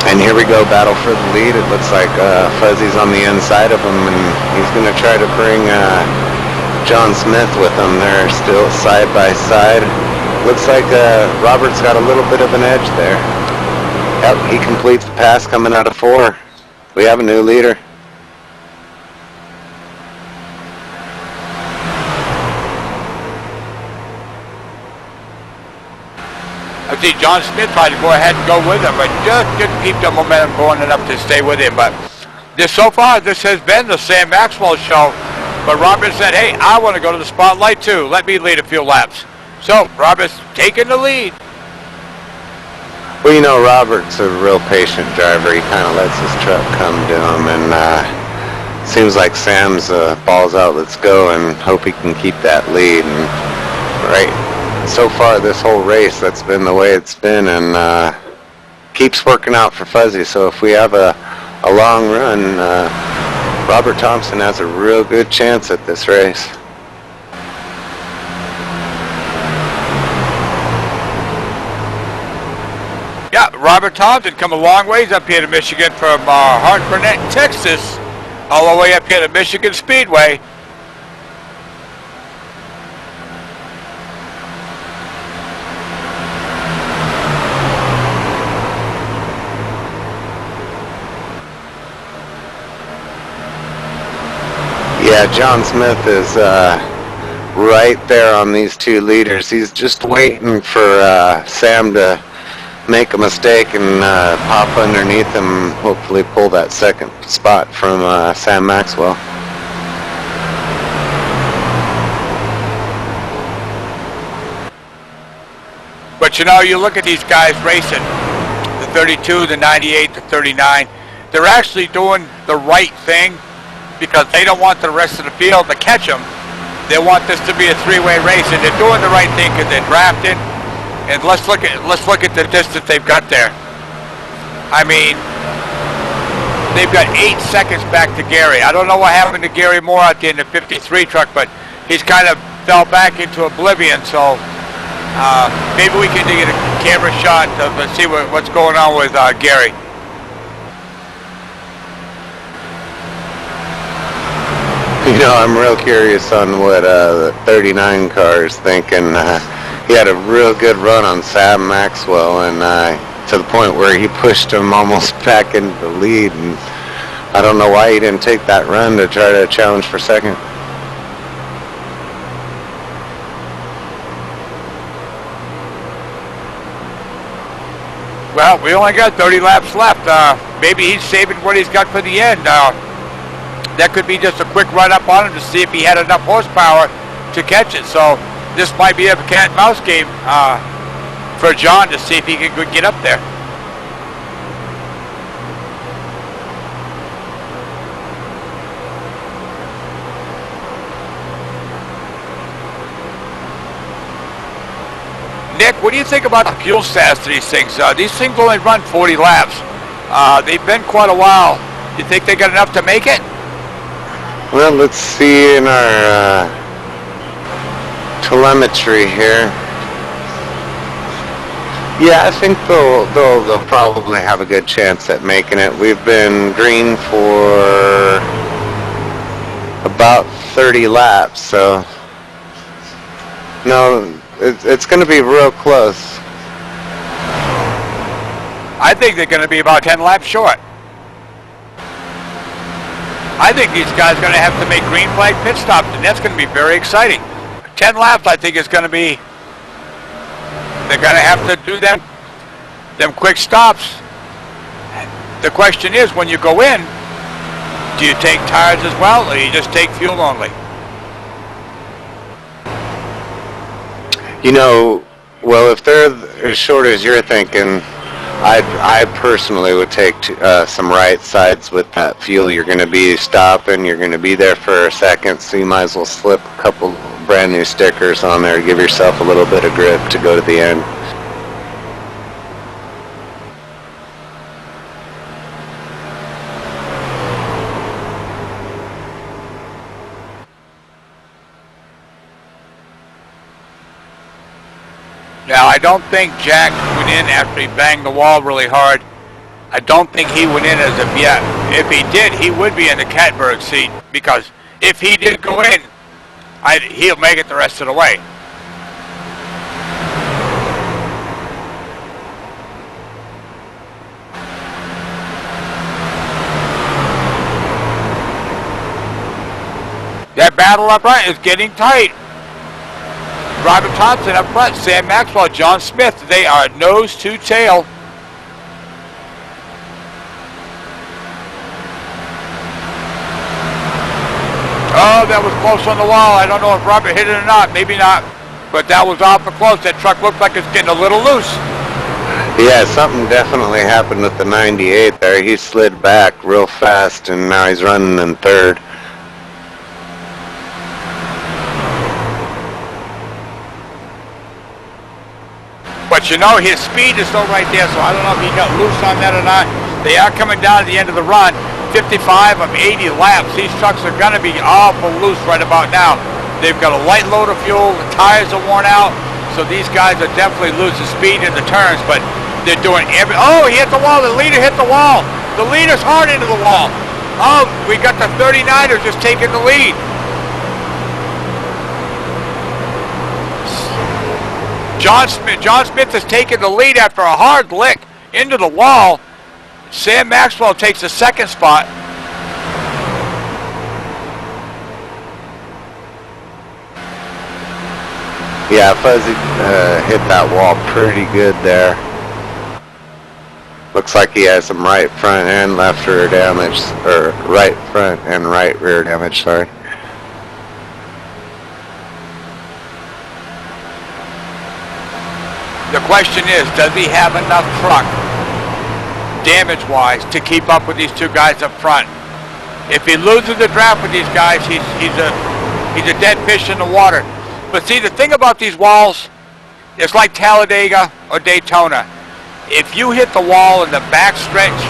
And here we go, battle for the lead. It looks like Fuzzy's on the inside of him, and he's going to try to bring John Smith with him. They're still side by side. Looks like Robert's got a little bit of an edge there. Yep, he completes the pass coming out of 4. We have a new leader. I see John Smith tried to go ahead and go with him, but just didn't keep the momentum going enough to stay with him. But so far, this has been the Sam Maxwell show. But Robert said, hey, I want to go to the spotlight too. Let me lead a few laps. So Robert's taking the lead. Well, you know, Robert's a real patient driver. He kind of lets his truck come to him, and seems like Sam's balls out, let's go, and hope he can keep that lead. And right, so far this whole race, that's been the way it's been, and keeps working out for Fuzzy. So if we have a long run, Robert Thompson has a real good chance at this race. Yeah, Robert Thompson come a long ways up here to Michigan from Hart Burnett, Texas, all the way up here to Michigan Speedway. Yeah, John Smith is right there on these two leaders. He's just waiting for Sam to make a mistake and pop underneath him, hopefully pull that second spot from Sam Maxwell. But you know, you look at these guys racing, the 32, the 98, the 39, they're actually doing the right thing because they don't want the rest of the field to catch them. They want this to be a three-way race, and they're doing the right thing because they're drafting. And let's look at the distance they've got there. I mean, they've got 8 seconds back to Gary. I don't know what happened to Gary Moore out there in the 53 truck, but he's kind of fell back into oblivion. So maybe we can get a camera shot to see what's going on with Gary. You know, I'm real curious on what the 39 car is thinking. He had a real good run on Sam Maxwell, and to the point where he pushed him almost back into the lead. And I don't know why he didn't take that run to try to challenge for second. Well, we only got 30 laps left. Maybe he's saving what he's got for the end. That could be just a quick run up on him to see if he had enough horsepower to catch it. So this might be a cat and mouse game for John to see if he can get up there. Nick, what do you think about the fuel stats of these things? These things only run 40 laps. They've been quite a while. You think they got enough to make it? Well, let's see in our telemetry here. Yeah, I think they'll probably have a good chance at making it. We've been green for about 30 laps, so no, it's going to be real close. I think they're going to be about 10 laps short. I think these guys are going to have to make green flag pit stops, and that's going to be very exciting. 10 laps, I think, is going to be. They're going to have to do them quick stops. The question is, when you go in, do you take tires as well, or you just take fuel only? You know, well, if they're as short as you're thinking, I personally would take some right sides with that fuel. You're going to be stopping, you're going to be there for a second, so you might as well slip a couple brand new stickers on there to give yourself a little bit of grip to go to the end. Now, I don't think Jack went in after he banged the wall really hard. I don't think he went in as of yet. If he did, he would be in the catbird seat, because if he did go in, he'll make it the rest of the way. That battle up front is getting tight. Robert Thompson up front, Sam Maxwell, John Smith, they are nose to tail. Oh, that was close on the wall. I don't know if Robert hit it or not. Maybe not. But that was awful close. That truck looks like it's getting a little loose. Yeah, something definitely happened with the 98 there. He slid back real fast, and now he's running in third. But you know, his speed is still right there, so I don't know if he got loose on that or not. They are coming down at the end of the run. 55 of 80 laps. These trucks are going to be awful loose right about now. They've got a light load of fuel. The tires are worn out. So these guys are definitely losing speed in the turns, but they're doing every... Oh, he hit the wall. The leader hit the wall. The leader's hard into the wall. Oh, we got the 39er just taking the lead. John Smith has taken the lead after a hard lick into the wall. Sam Maxwell takes the second spot. Yeah, Fuzzy hit that wall pretty good there. Looks like he has some right front and left rear damage, or right front and right rear damage, sorry. The question is, does he have enough truck, damage-wise, to keep up with these two guys up front? If he loses the draft with these guys, he's a dead fish in the water. But see, the thing about these walls, it's like Talladega or Daytona. If you hit the wall in the backstretch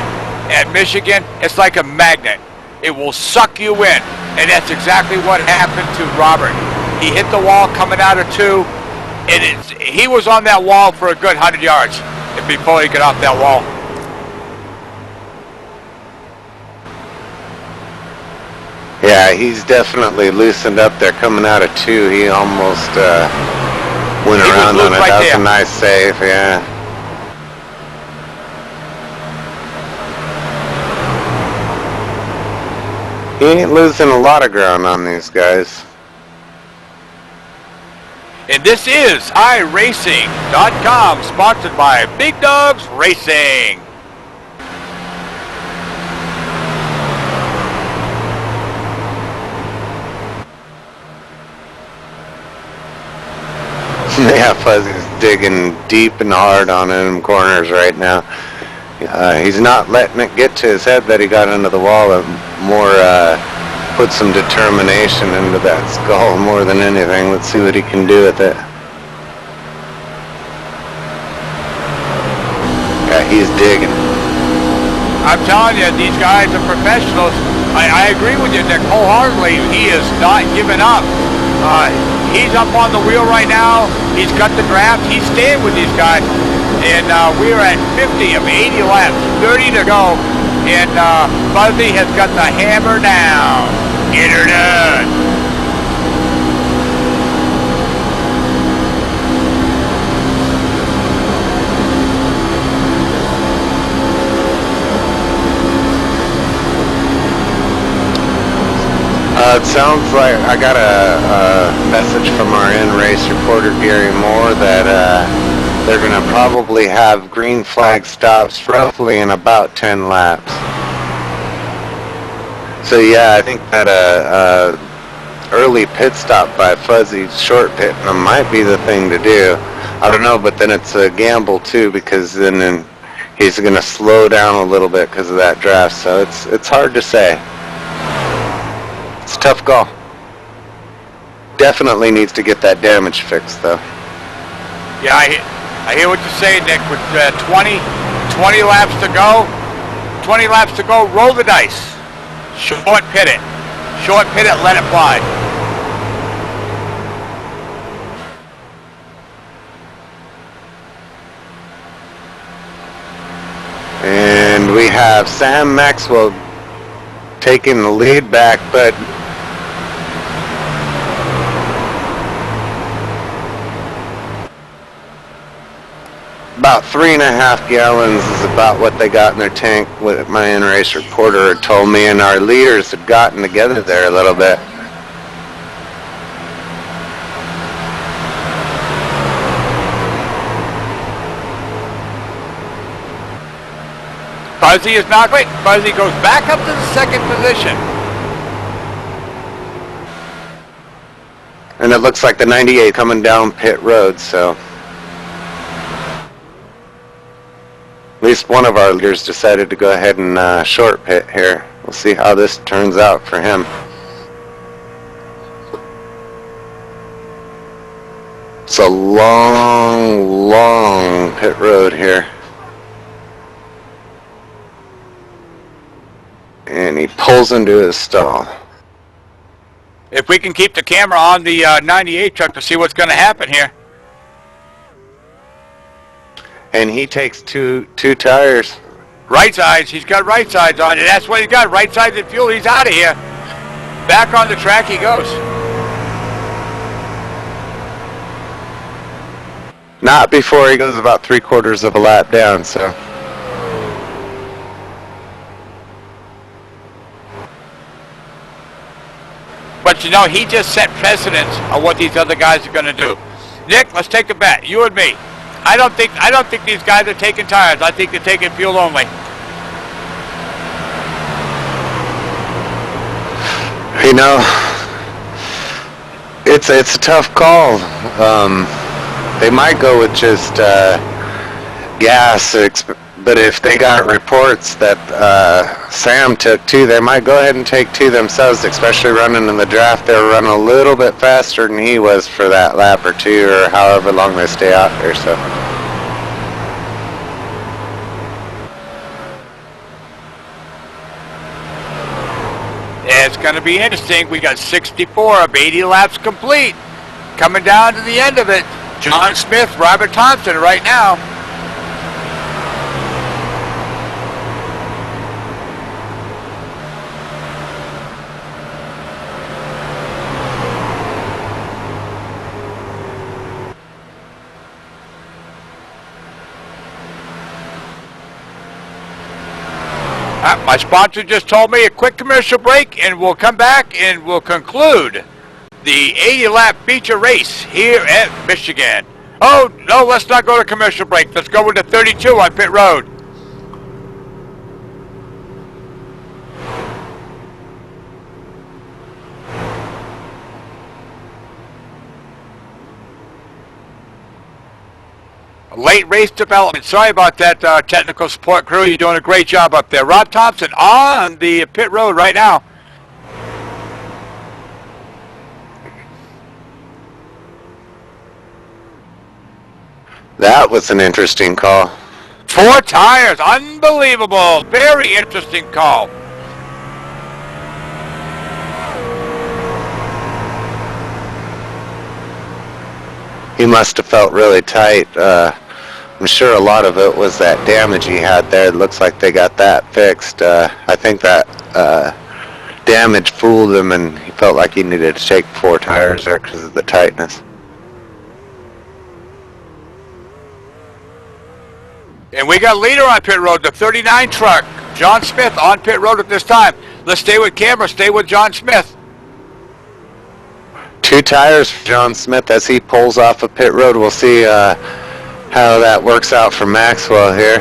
at Michigan, it's like a magnet. It will suck you in, and that's exactly what happened to Robert. He hit the wall coming out of 2. He was on that wall for a good 100 yards before he got off that wall. Yeah, he's definitely loosened up there coming out of 2. He almost went around on it. Right, that was a nice save, yeah. He ain't losing a lot of ground on these guys. And this is iRacing.com, sponsored by Big Dogs Racing. Yeah, Fuzzy's digging deep and hard on them corners right now. He's not letting it get to his head that he got into the wall. More put some determination into that skull more than anything. Let's see what he can do with it. Yeah, he's digging. I'm telling you, these guys are professionals. I agree with you, Nick, wholeheartedly. He is not giving up. He's up on the wheel right now. He's got the draft. He's staying with these guys. And we're at 50 of 80 laps, 30 to go. And Fuzzy has got the hammer down. Get her done. sounds like I got a message from our in-race reporter Gary Moore that they're going to probably have green flag stops roughly in about 10 laps. So yeah, I think that early pit stop by Fuzzy short pit might be the thing to do. I don't know, but then it's a gamble too, because then he's going to slow down a little bit because of that draft. So it's hard to say. It's a tough call. Definitely needs to get that damage fixed though. Yeah, I hear what you're saying, Nick. With 20 laps to go, 20 laps to go, roll the dice. Short pit it. Short pit it, let it fly. And we have Sam Maxwell taking the lead back, but about 3.5 gallons is about what they got in their tank, what my in-race reporter had told me, and our leaders had gotten together there a little bit. Fuzzy is not great. Fuzzy goes back up to the second position. And it looks like the 98 coming down pit road, so at least one of our leaders decided to go ahead and short pit here. We'll see how this turns out for him. It's a long, long pit road here. And he pulls into his stall. If we can keep the camera on the 98 truck to see what's going to happen here. And he takes two tires. Right sides, he's got right sides on, and that's what he's got. Right sides and fuel, he's out of here. Back on the track he goes. Not before he goes about 3/4 of a lap down, so. But you know, he just set precedence on what these other guys are going to do. Nick, let's take a bet, you and me. I don't think these guys are taking tires. I think they're taking fuel only. You know, it's a tough call. They might go with just gas, but if they got reports that Sam took 2, they might go ahead and take 2 themselves, especially running in the draft. They were running a little bit faster than he was for that lap or 2, or however long they stay out there. So. It's going to be interesting. We got 64 of 80 laps complete. Coming down to the end of it. John Smith, Robert Thompson right now. My sponsor just told me a quick commercial break, and we'll come back and we'll conclude the 80-lap feature race here at Michigan. Oh, no, let's not go to commercial break. Let's go into 32 on pit road. Late race development. Sorry about that, technical support crew. You're doing a great job up there. Rob Thompson on the pit road right now. That was an interesting call. 4 tires. Unbelievable. Very interesting call. He must have felt really tight. I'm sure a lot of it was that damage he had there. It looks like they got that fixed. I think that damage fooled him, and he felt like he needed to take 4 tires there because of the tightness. And we got leader on pit road, the 39 truck. John Smith on pit road at this time. Let's stay with camera. Stay with John Smith. 2 tires for John Smith as he pulls off a pit road. We'll see how that works out for Maxwell here.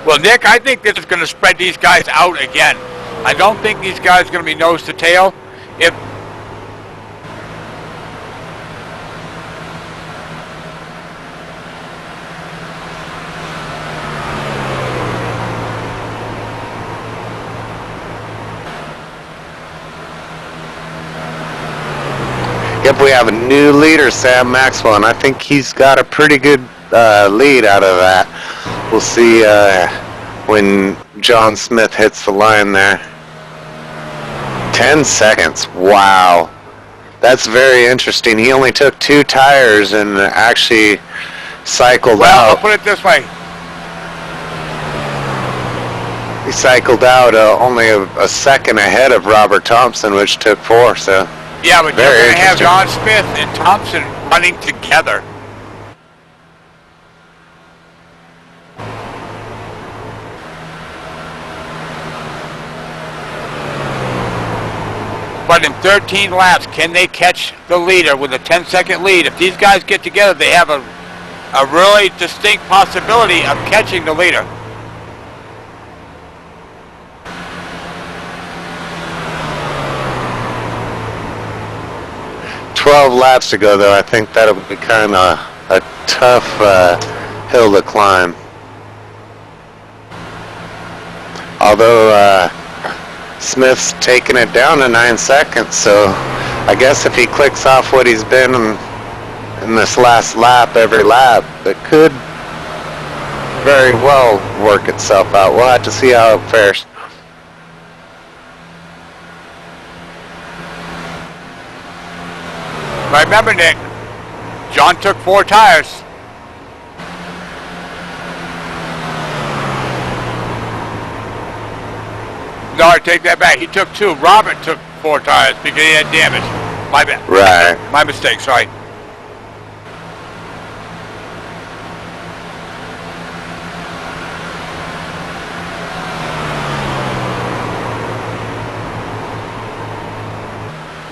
Well, Nick, I think this is going to spread these guys out again. I don't think these guys are going to be nose to tail. If Yep, we have a new leader, Sam Maxwell, and I think he's got a pretty good lead out of that. We'll see when John Smith hits the line there. 10 seconds. Wow. That's very interesting. He only took 2 tires and actually cycled I'll out. put it this way. He cycled out only a second ahead of Robert Thompson, which took 4, so... Yeah, but Very you're going to have interesting. John Smith and Thompson running together. But in 13 laps, can they catch the leader with a 10-second lead? If these guys get together, they have a really distinct possibility of catching the leader. $12 laps to go, though. I think that'll be kind of a tough hill to climb. Although Smith's taking it down to 9 seconds, so I guess if he clicks off what he's been in this last lap, every lap, it could very well work itself out. We'll have to see how it fares. But remember, Nick, John took 4 tires. No, I take that back. He took 2. Robert took 4 tires because he had damage. My bad. Right. My mistake, sorry.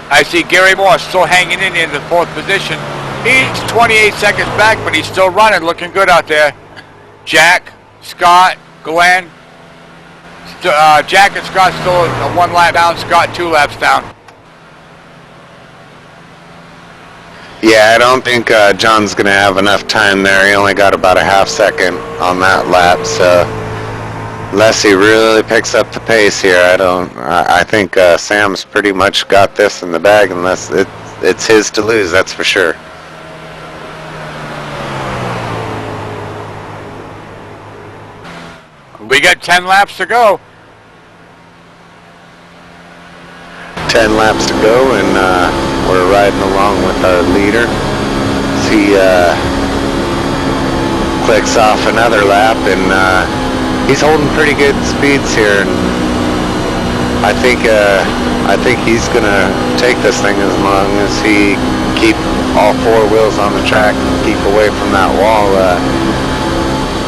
I see Gary Moore still hanging in the 4th position. He's 28 seconds back, but he's still running, looking good out there. Jack, Scott, Glenn. Jack and Scott still 1 lap down, Scott 2 laps down. Yeah, I don't think John's going to have enough time there. He only got about a half second on that lap, so unless he really picks up the pace here, I think Sam's pretty much got this in the bag, unless it's his to lose, that's for sure. We got 10 laps to go. 10 laps to go, and we're riding along with our leader. He clicks off another lap, and he's holding pretty good speeds here. And I think he's gonna take this thing as long as he keep all 4 wheels on the track and keep away from that wall.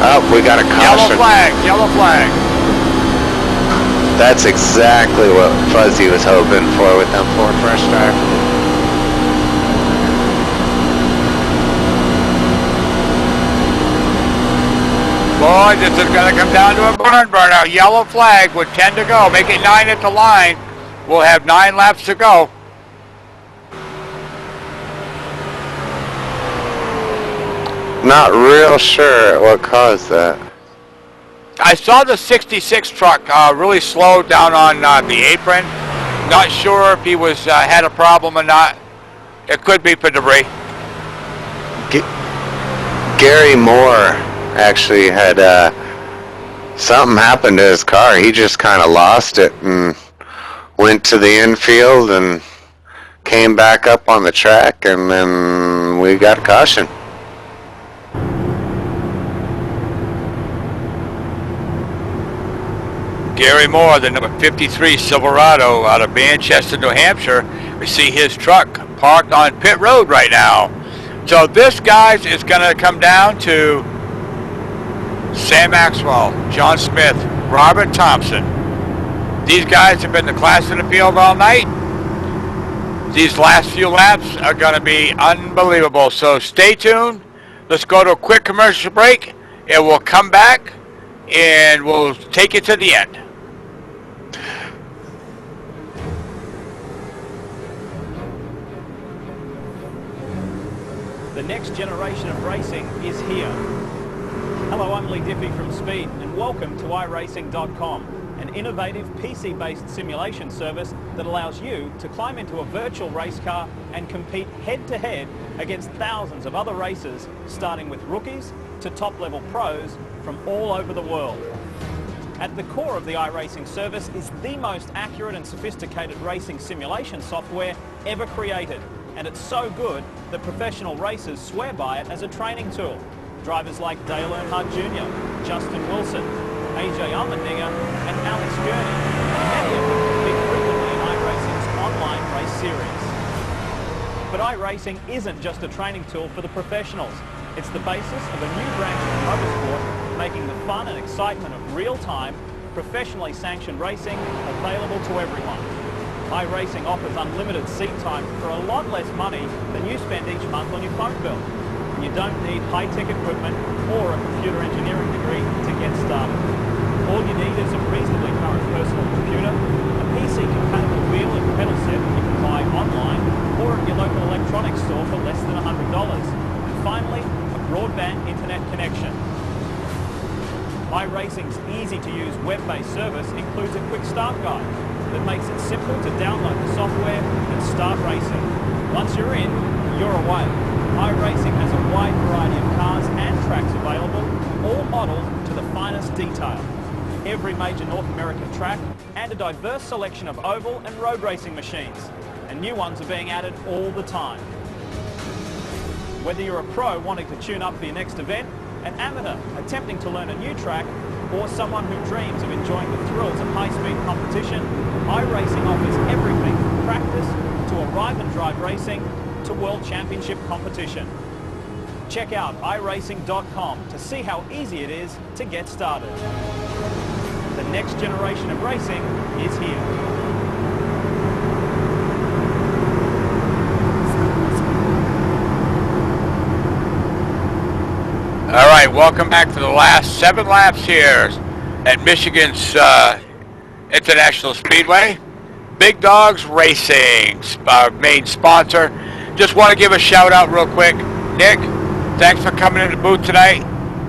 Oh, we got a caution. Yellow flag. That's exactly what Fuzzy was hoping for with them 4 fresh tires. Boy, this is going to come down to a burnout. Yellow flag with 10 to go. Make it 9 at the line. We'll have 9 laps to go. Not real sure what caused that. I saw the 66 truck really slow down on the apron. Not sure if he was had a problem or not. It could be for debris. Gary Moore actually had something happened to his car. He just kind of lost it and went to the infield and came back up on the track, and then we got a caution. Gary Moore, the number 53 Silverado out of Manchester, New Hampshire. We see his truck parked on pit road right now. So this, guys, is going to come down to Sam Maxwell, John Smith, Robert Thompson, These guys have been the class of the field all night. These last few laps are going to be unbelievable. So stay tuned. Let's go to a quick commercial break, and we'll come back, and we'll take it to the end. The next generation of racing is here. Hello, I'm Lee Diffie from Speed, and welcome to iRacing.com, an innovative PC-based simulation service that allows you to climb into a virtual race car and compete head-to-head against thousands of other racers, starting with rookies to top-level pros from all over the world. At the core of the iRacing service is the most accurate and sophisticated racing simulation software ever created, and it's so good that professional racers swear by it as a training tool. Drivers like Dale Earnhardt Jr., Justin Wilson, AJ Allmendinger and Alex Gurney, many of them compete frequently in iRacing's online race series. But iRacing isn't just a training tool for the professionals. It's the basis of a new branch of motorsport, making the fun and excitement of real-time, professionally sanctioned racing available to everyone. iRacing offers unlimited seat time for a lot less money than you spend each month on your phone bill. And you don't need high-tech equipment or a computer engineering degree to get started. All you need is a reasonably current personal computer, a PC-compatible wheel and pedal set that you can buy online or at your local electronics store for less than $100. And finally, a broadband internet connection. iRacing's easy-to-use web-based service includes a quick start guide that makes it simple to download the software and start racing. Once you're in, you're away. iRacing has a wide variety of cars and tracks available, all modeled to the finest detail. Every major North American track and a diverse selection of oval and road racing machines. And new ones are being added all the time. Whether you're a pro wanting to tune up for your next event, an amateur attempting to learn a new track, or someone who dreams of enjoying the thrills of high-speed competition, iRacing offers everything from practice to arrive and drive racing to World Championship competition. Check out iRacing.com to see how easy it is to get started. The next generation of racing is here. All right, welcome back to the last 7 laps here at Michigan's International Speedway. Big Dogs Racing, our main sponsor. Just want to give a shout out real quick. Nick, thanks for coming in the booth tonight.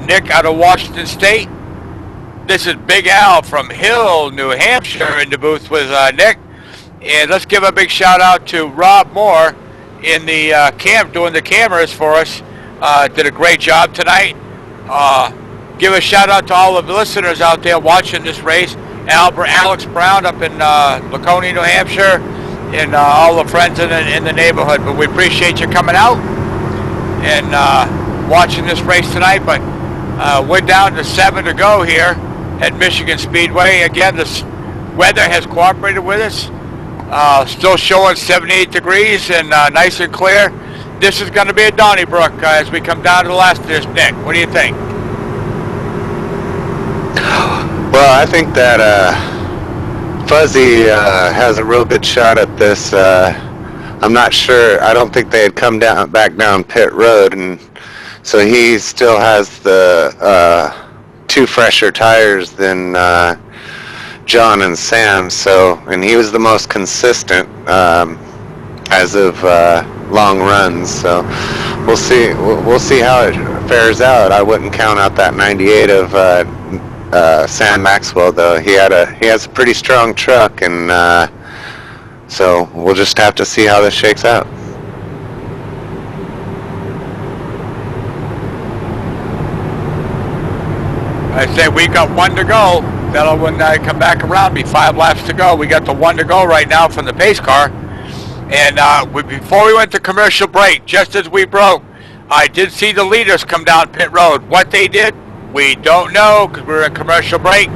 Nick out of Washington State. This is Big Al from Hill, New Hampshire in the booth with Nick. And let's give a big shout out to Rob Moore in the doing the cameras for us. Did a great job tonight. Give a shout out to all of the listeners out there watching this race. Alex Brown up in Laconia, New Hampshire, and all the friends in the neighborhood. But we appreciate you coming out and watching this race tonight. But we're down to 7 to go here at Michigan Speedway. Again, the weather has cooperated with us. Still showing 78 degrees and nice and clear. This is going to be a Donnybrook as we come down to the last of this, Nick. What do you think? Well, I think that Fuzzy has a real good shot at this. I'm not sure. I don't think they had come back down pit road, and so he still has the 2 fresher tires than John and Sam. So, and he was the most consistent as of long runs. So we'll see. We'll see how it fares out. I wouldn't count out that 98 of Sam Maxwell, though. He has a pretty strong truck, and so we'll just have to see how this shakes out. I say we got 1 to go. That'll, when I come back around, be 5 laps to go. We got the 1 to go right now from the pace car. And before we went to commercial break, just as we broke, I did see the leaders come down pit road. What they did, we don't know because we're in commercial break.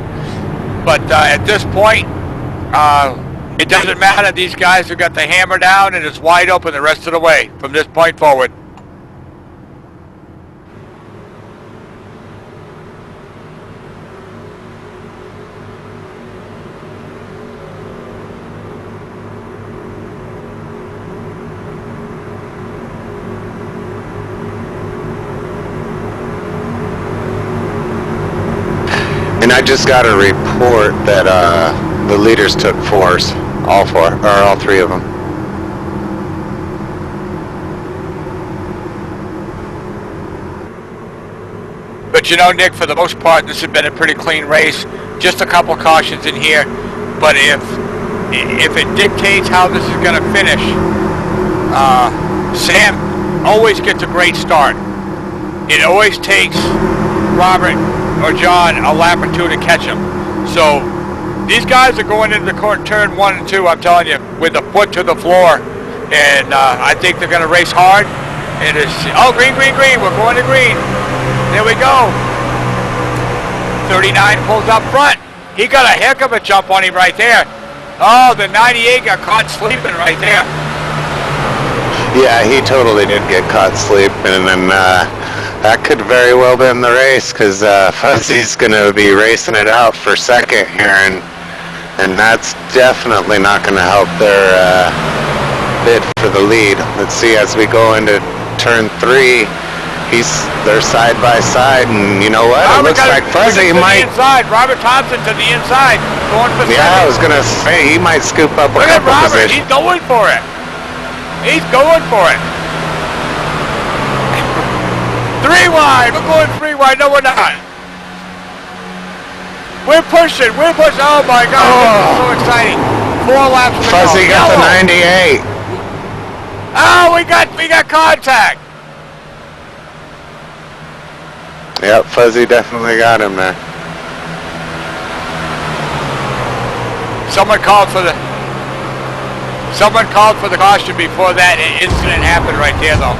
But at this point, it doesn't matter. These guys have got the hammer down and it's wide open the rest of the way from this point forward. And I just got a report that the leaders took fours, all four, or all three of them. But you know, Nick, for the most part, this has been a pretty clean race. Just a couple cautions in here. But if it dictates how this is going to finish, Sam always gets a great start. It always takes Robert or John a lap or two to catch him. So these guys are going into the turn 1 and 2, I'm telling you, with the foot to the floor. And I think they're going to race hard. And it's, oh, green, green, green. We're going to green. There we go. 39 pulls up front. He got a heck of a jump on him right there. Oh, the 98 got caught sleeping right there. Yeah, he totally did get caught sleeping, and that could very well be in the race, because Fuzzy's going to be racing it out for second here, and that's definitely not going to help their bid for the lead. Let's see, as we go into turn 3, they're side by side, and you know what? It looks like Fuzzy might. Inside. Robert Thompson to the inside, going for second. Yeah, I was gonna say he might scoop up a couple Robert. positions. He's going for it. He's going for it. 3 wide. We're going 3 wide. No, we're not. We're pushing. Oh my God! This is so exciting. 4 laps to go. Fuzzy got the 98. Oh, we got contact. Yep, Fuzzy definitely got him there. Someone called for the caution before that incident happened right there, though.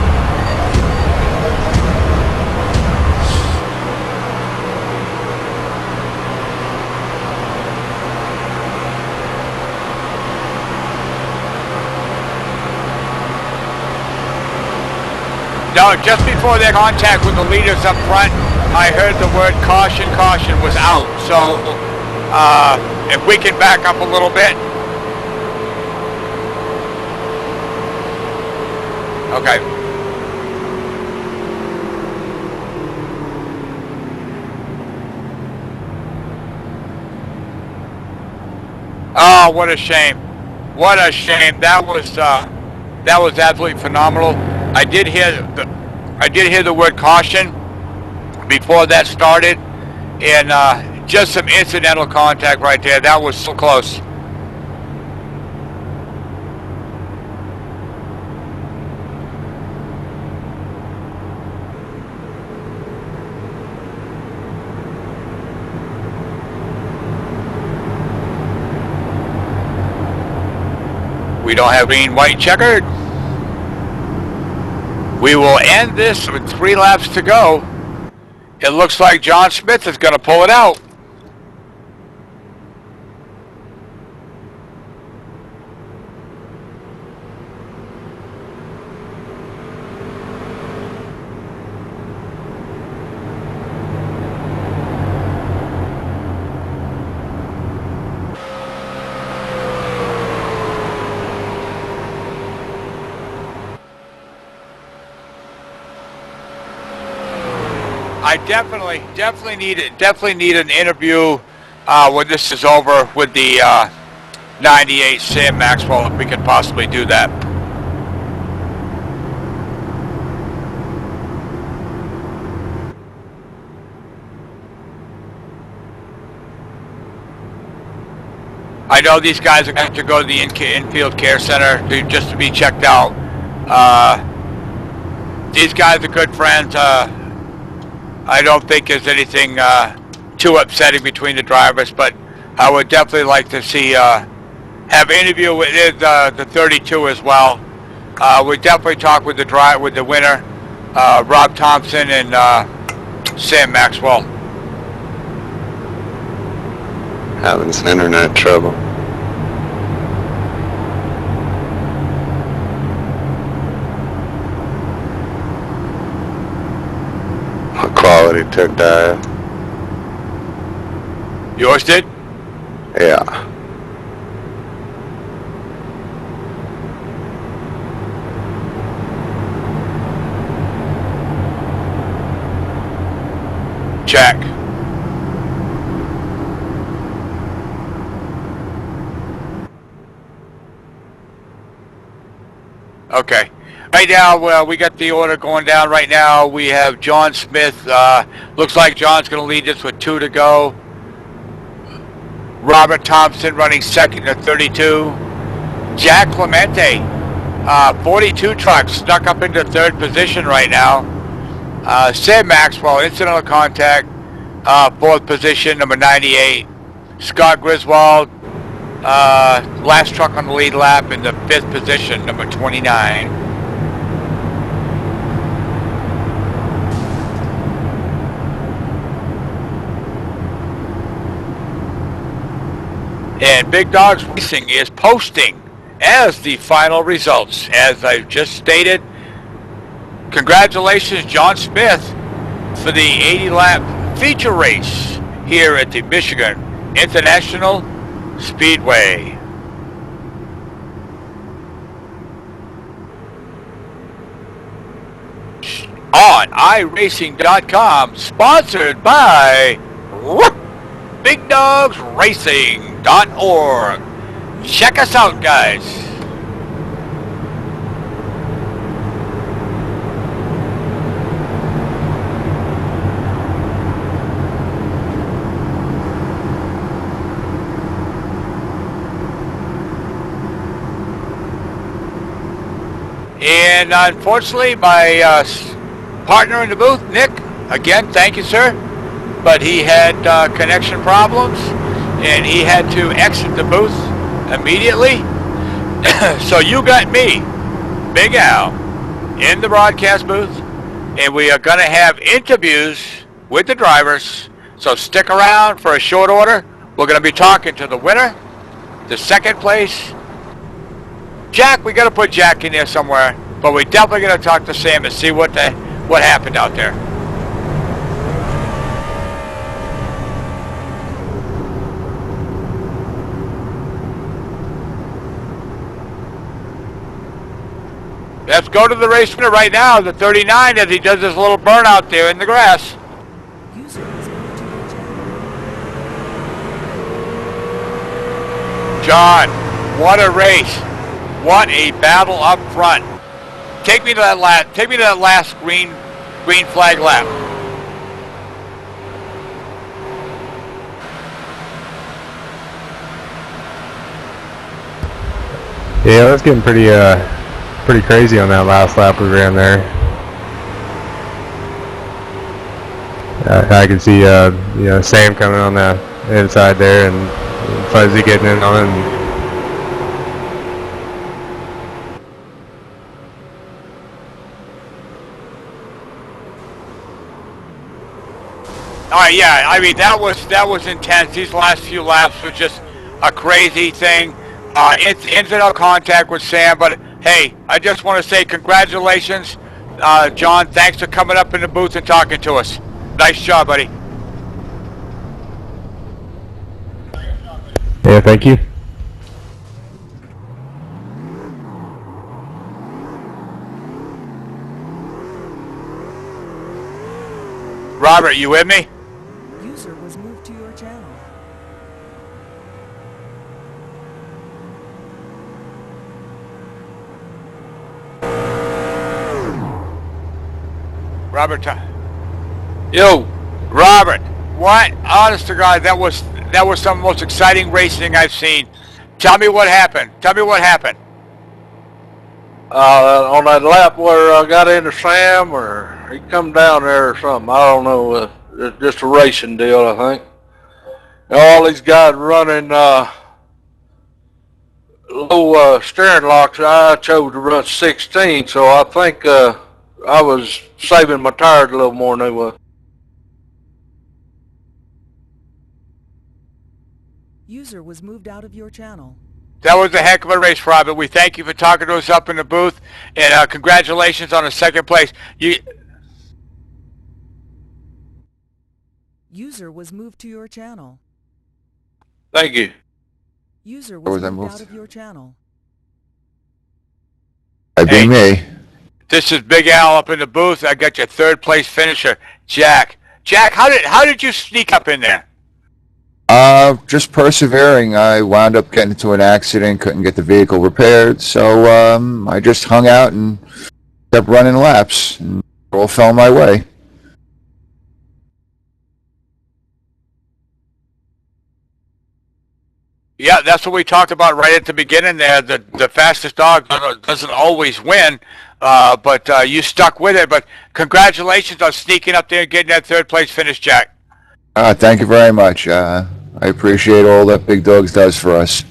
No, just before their contact with the leaders up front, I heard the word caution, caution was out. So, if we can back up a little bit. Okay. Oh, what a shame. What a shame. That was absolutely phenomenal. I did hear the word caution before that started, and just some incidental contact right there. That was so close. We don't have green, white, checkered. We will end this with 3 laps to go. It looks like John Smith is going to pull it out. I definitely need an interview when this is over with the 98 Sam Maxwell, if we could possibly do that. I know these guys are going to go to the infield care center just to be checked out. These guys are good friends. I don't think there's anything too upsetting between the drivers, but I would definitely like to see have an interview with the 32 as well. We definitely talk with the winner, Rob Thompson and Sam Maxwell. Having some internet trouble. Quality took dive. Yours did? Yeah. Check. Okay. Right now, well, we got the order going down right now. We have John Smith. Looks like John's going to lead us with 2 to go. Robert Thompson running second at 32. Jack Clemente, 42 trucks, stuck up into 3rd position right now. Sam Maxwell, incidental contact, 4th position, number 98. Scott Griswold, last truck on the lead lap in the 5th position, number 29. And Big Dogs Racing is posting as the final results. As I just stated, congratulations, John Smith, for the 80-lap feature race here at the Michigan International Speedway. On iRacing.com, sponsored by BigDogsRacing.org. Check us out, guys. And unfortunately, my partner in the booth, Nick, again, thank you, sir. But he had connection problems, and he had to exit the booth immediately. So you got me, Big Al, in the broadcast booth, and we are going to have interviews with the drivers. So stick around for a short order. We're going to be talking to the winner, the 2nd place. Jack, we got to put Jack in there somewhere, but we definitely going to talk to Sam and see what happened out there. Let's go to the race winner right now, the 39, as he does this little burnout there in the grass. John, what a race. What a battle up front. Take me to that last green flag lap. Yeah, that's getting pretty crazy on that last lap we ran there. I can see Sam coming on the inside there and Fuzzy getting in on it. All right, yeah, I mean that was intense. These last few laps were just a crazy thing. It's incidental contact with Sam, but hey, I just want to say congratulations, John. Thanks for coming up in the booth and talking to us. Nice job, buddy. Yeah, thank you. Robert, you with me? User was moved to your channel. Robert, yo, Robert, what? Honest to God, that was some of the most exciting racing I've seen. Tell me what happened. On that lap where I got into Sam, or he come down there or something. I don't know. It's just a racing deal, I think. All these guys running low steering locks. I chose to run 16, so I think I was saving my tires a little more than they were. User was moved out of your channel. That was a heck of a race, Robert. We thank you for talking to us up in the booth, and congratulations on the 2nd place. User was moved to your channel. Thank you. User was moved out of your channel. That'd be me. This is Big Al up in the booth. I got your 3rd place finisher, Jack. Jack, how did you sneak up in there? Just persevering. I wound up getting into an accident, couldn't get the vehicle repaired, so I just hung out and kept running laps, and it all fell my way. Yeah, that's what we talked about right at the beginning there. The fastest dog doesn't always win, but you stuck with it. But congratulations on sneaking up there and getting that third place finish, Jack. Thank you very much. I appreciate all that Big Dogs does for us.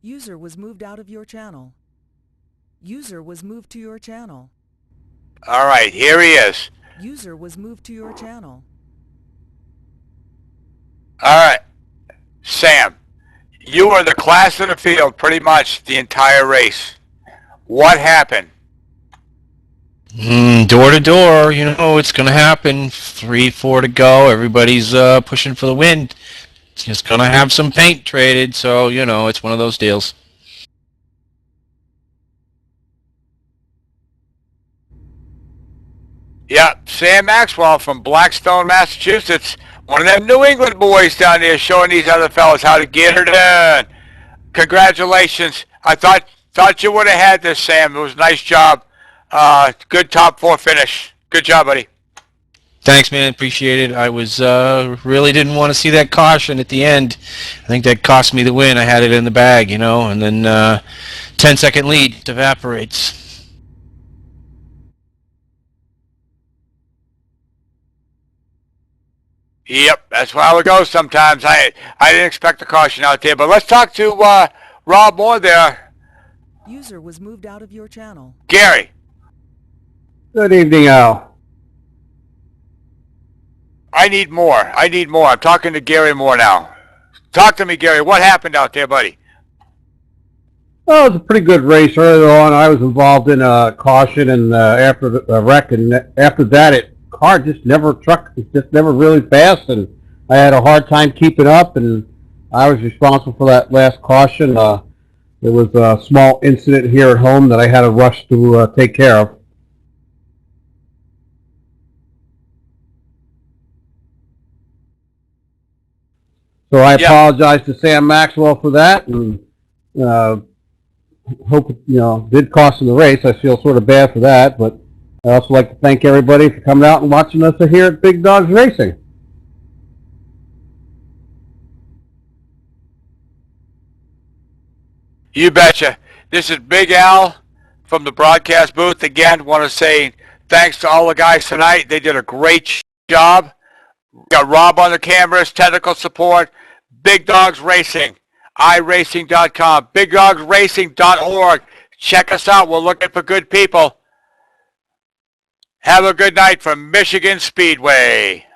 User was moved out of your channel. User was moved to your channel. All right, here he is. User was moved to your channel. All right, Sam, you are the class of the field pretty much the entire race. What happened? Door to door, you know, it's going to happen. 3-4 to go. Everybody's pushing for the win. It's just going to have some paint traded, so, you know, it's one of those deals. Yeah, Sam Maxwell from Blackstone, Massachusetts. One of them New England boys down there showing these other fellas how to get her done. Congratulations. I thought you would have had this, Sam. It was a nice job. Good top 4 finish. Good job, buddy. Thanks, man. Appreciate it. I was really didn't want to see that caution at the end. I think that cost me the win. I had it in the bag, you know, and then 10-second lead evaporates. Yep, that's how it goes sometimes. I didn't expect a caution out there, but let's talk to Rob Moore there. User was moved out of your channel. Gary. Good evening, Al. I need more. I'm talking to Gary Moore now. Talk to me, Gary. What happened out there, buddy? Well, it was a pretty good race early on. I was involved in a caution, and after the wreck, and after that, it just never really passed, and I had a hard time keeping up, and I was responsible for that last caution. There was a small incident here at home that I had to rush to take care of. So I apologize to Sam Maxwell for that, and hope it did cost him the race. I feel sort of bad for that, but I also like to thank everybody for coming out and watching us here at Big Dogs Racing. You betcha. This is Big Al from the broadcast booth. Again, want to say thanks to all the guys tonight. They did a great job. Got Rob on the cameras, technical support. Big Dogs Racing, iRacing.com, BigDogsRacing.org. Check us out. We're looking for good people. Have a good night from Michigan Speedway.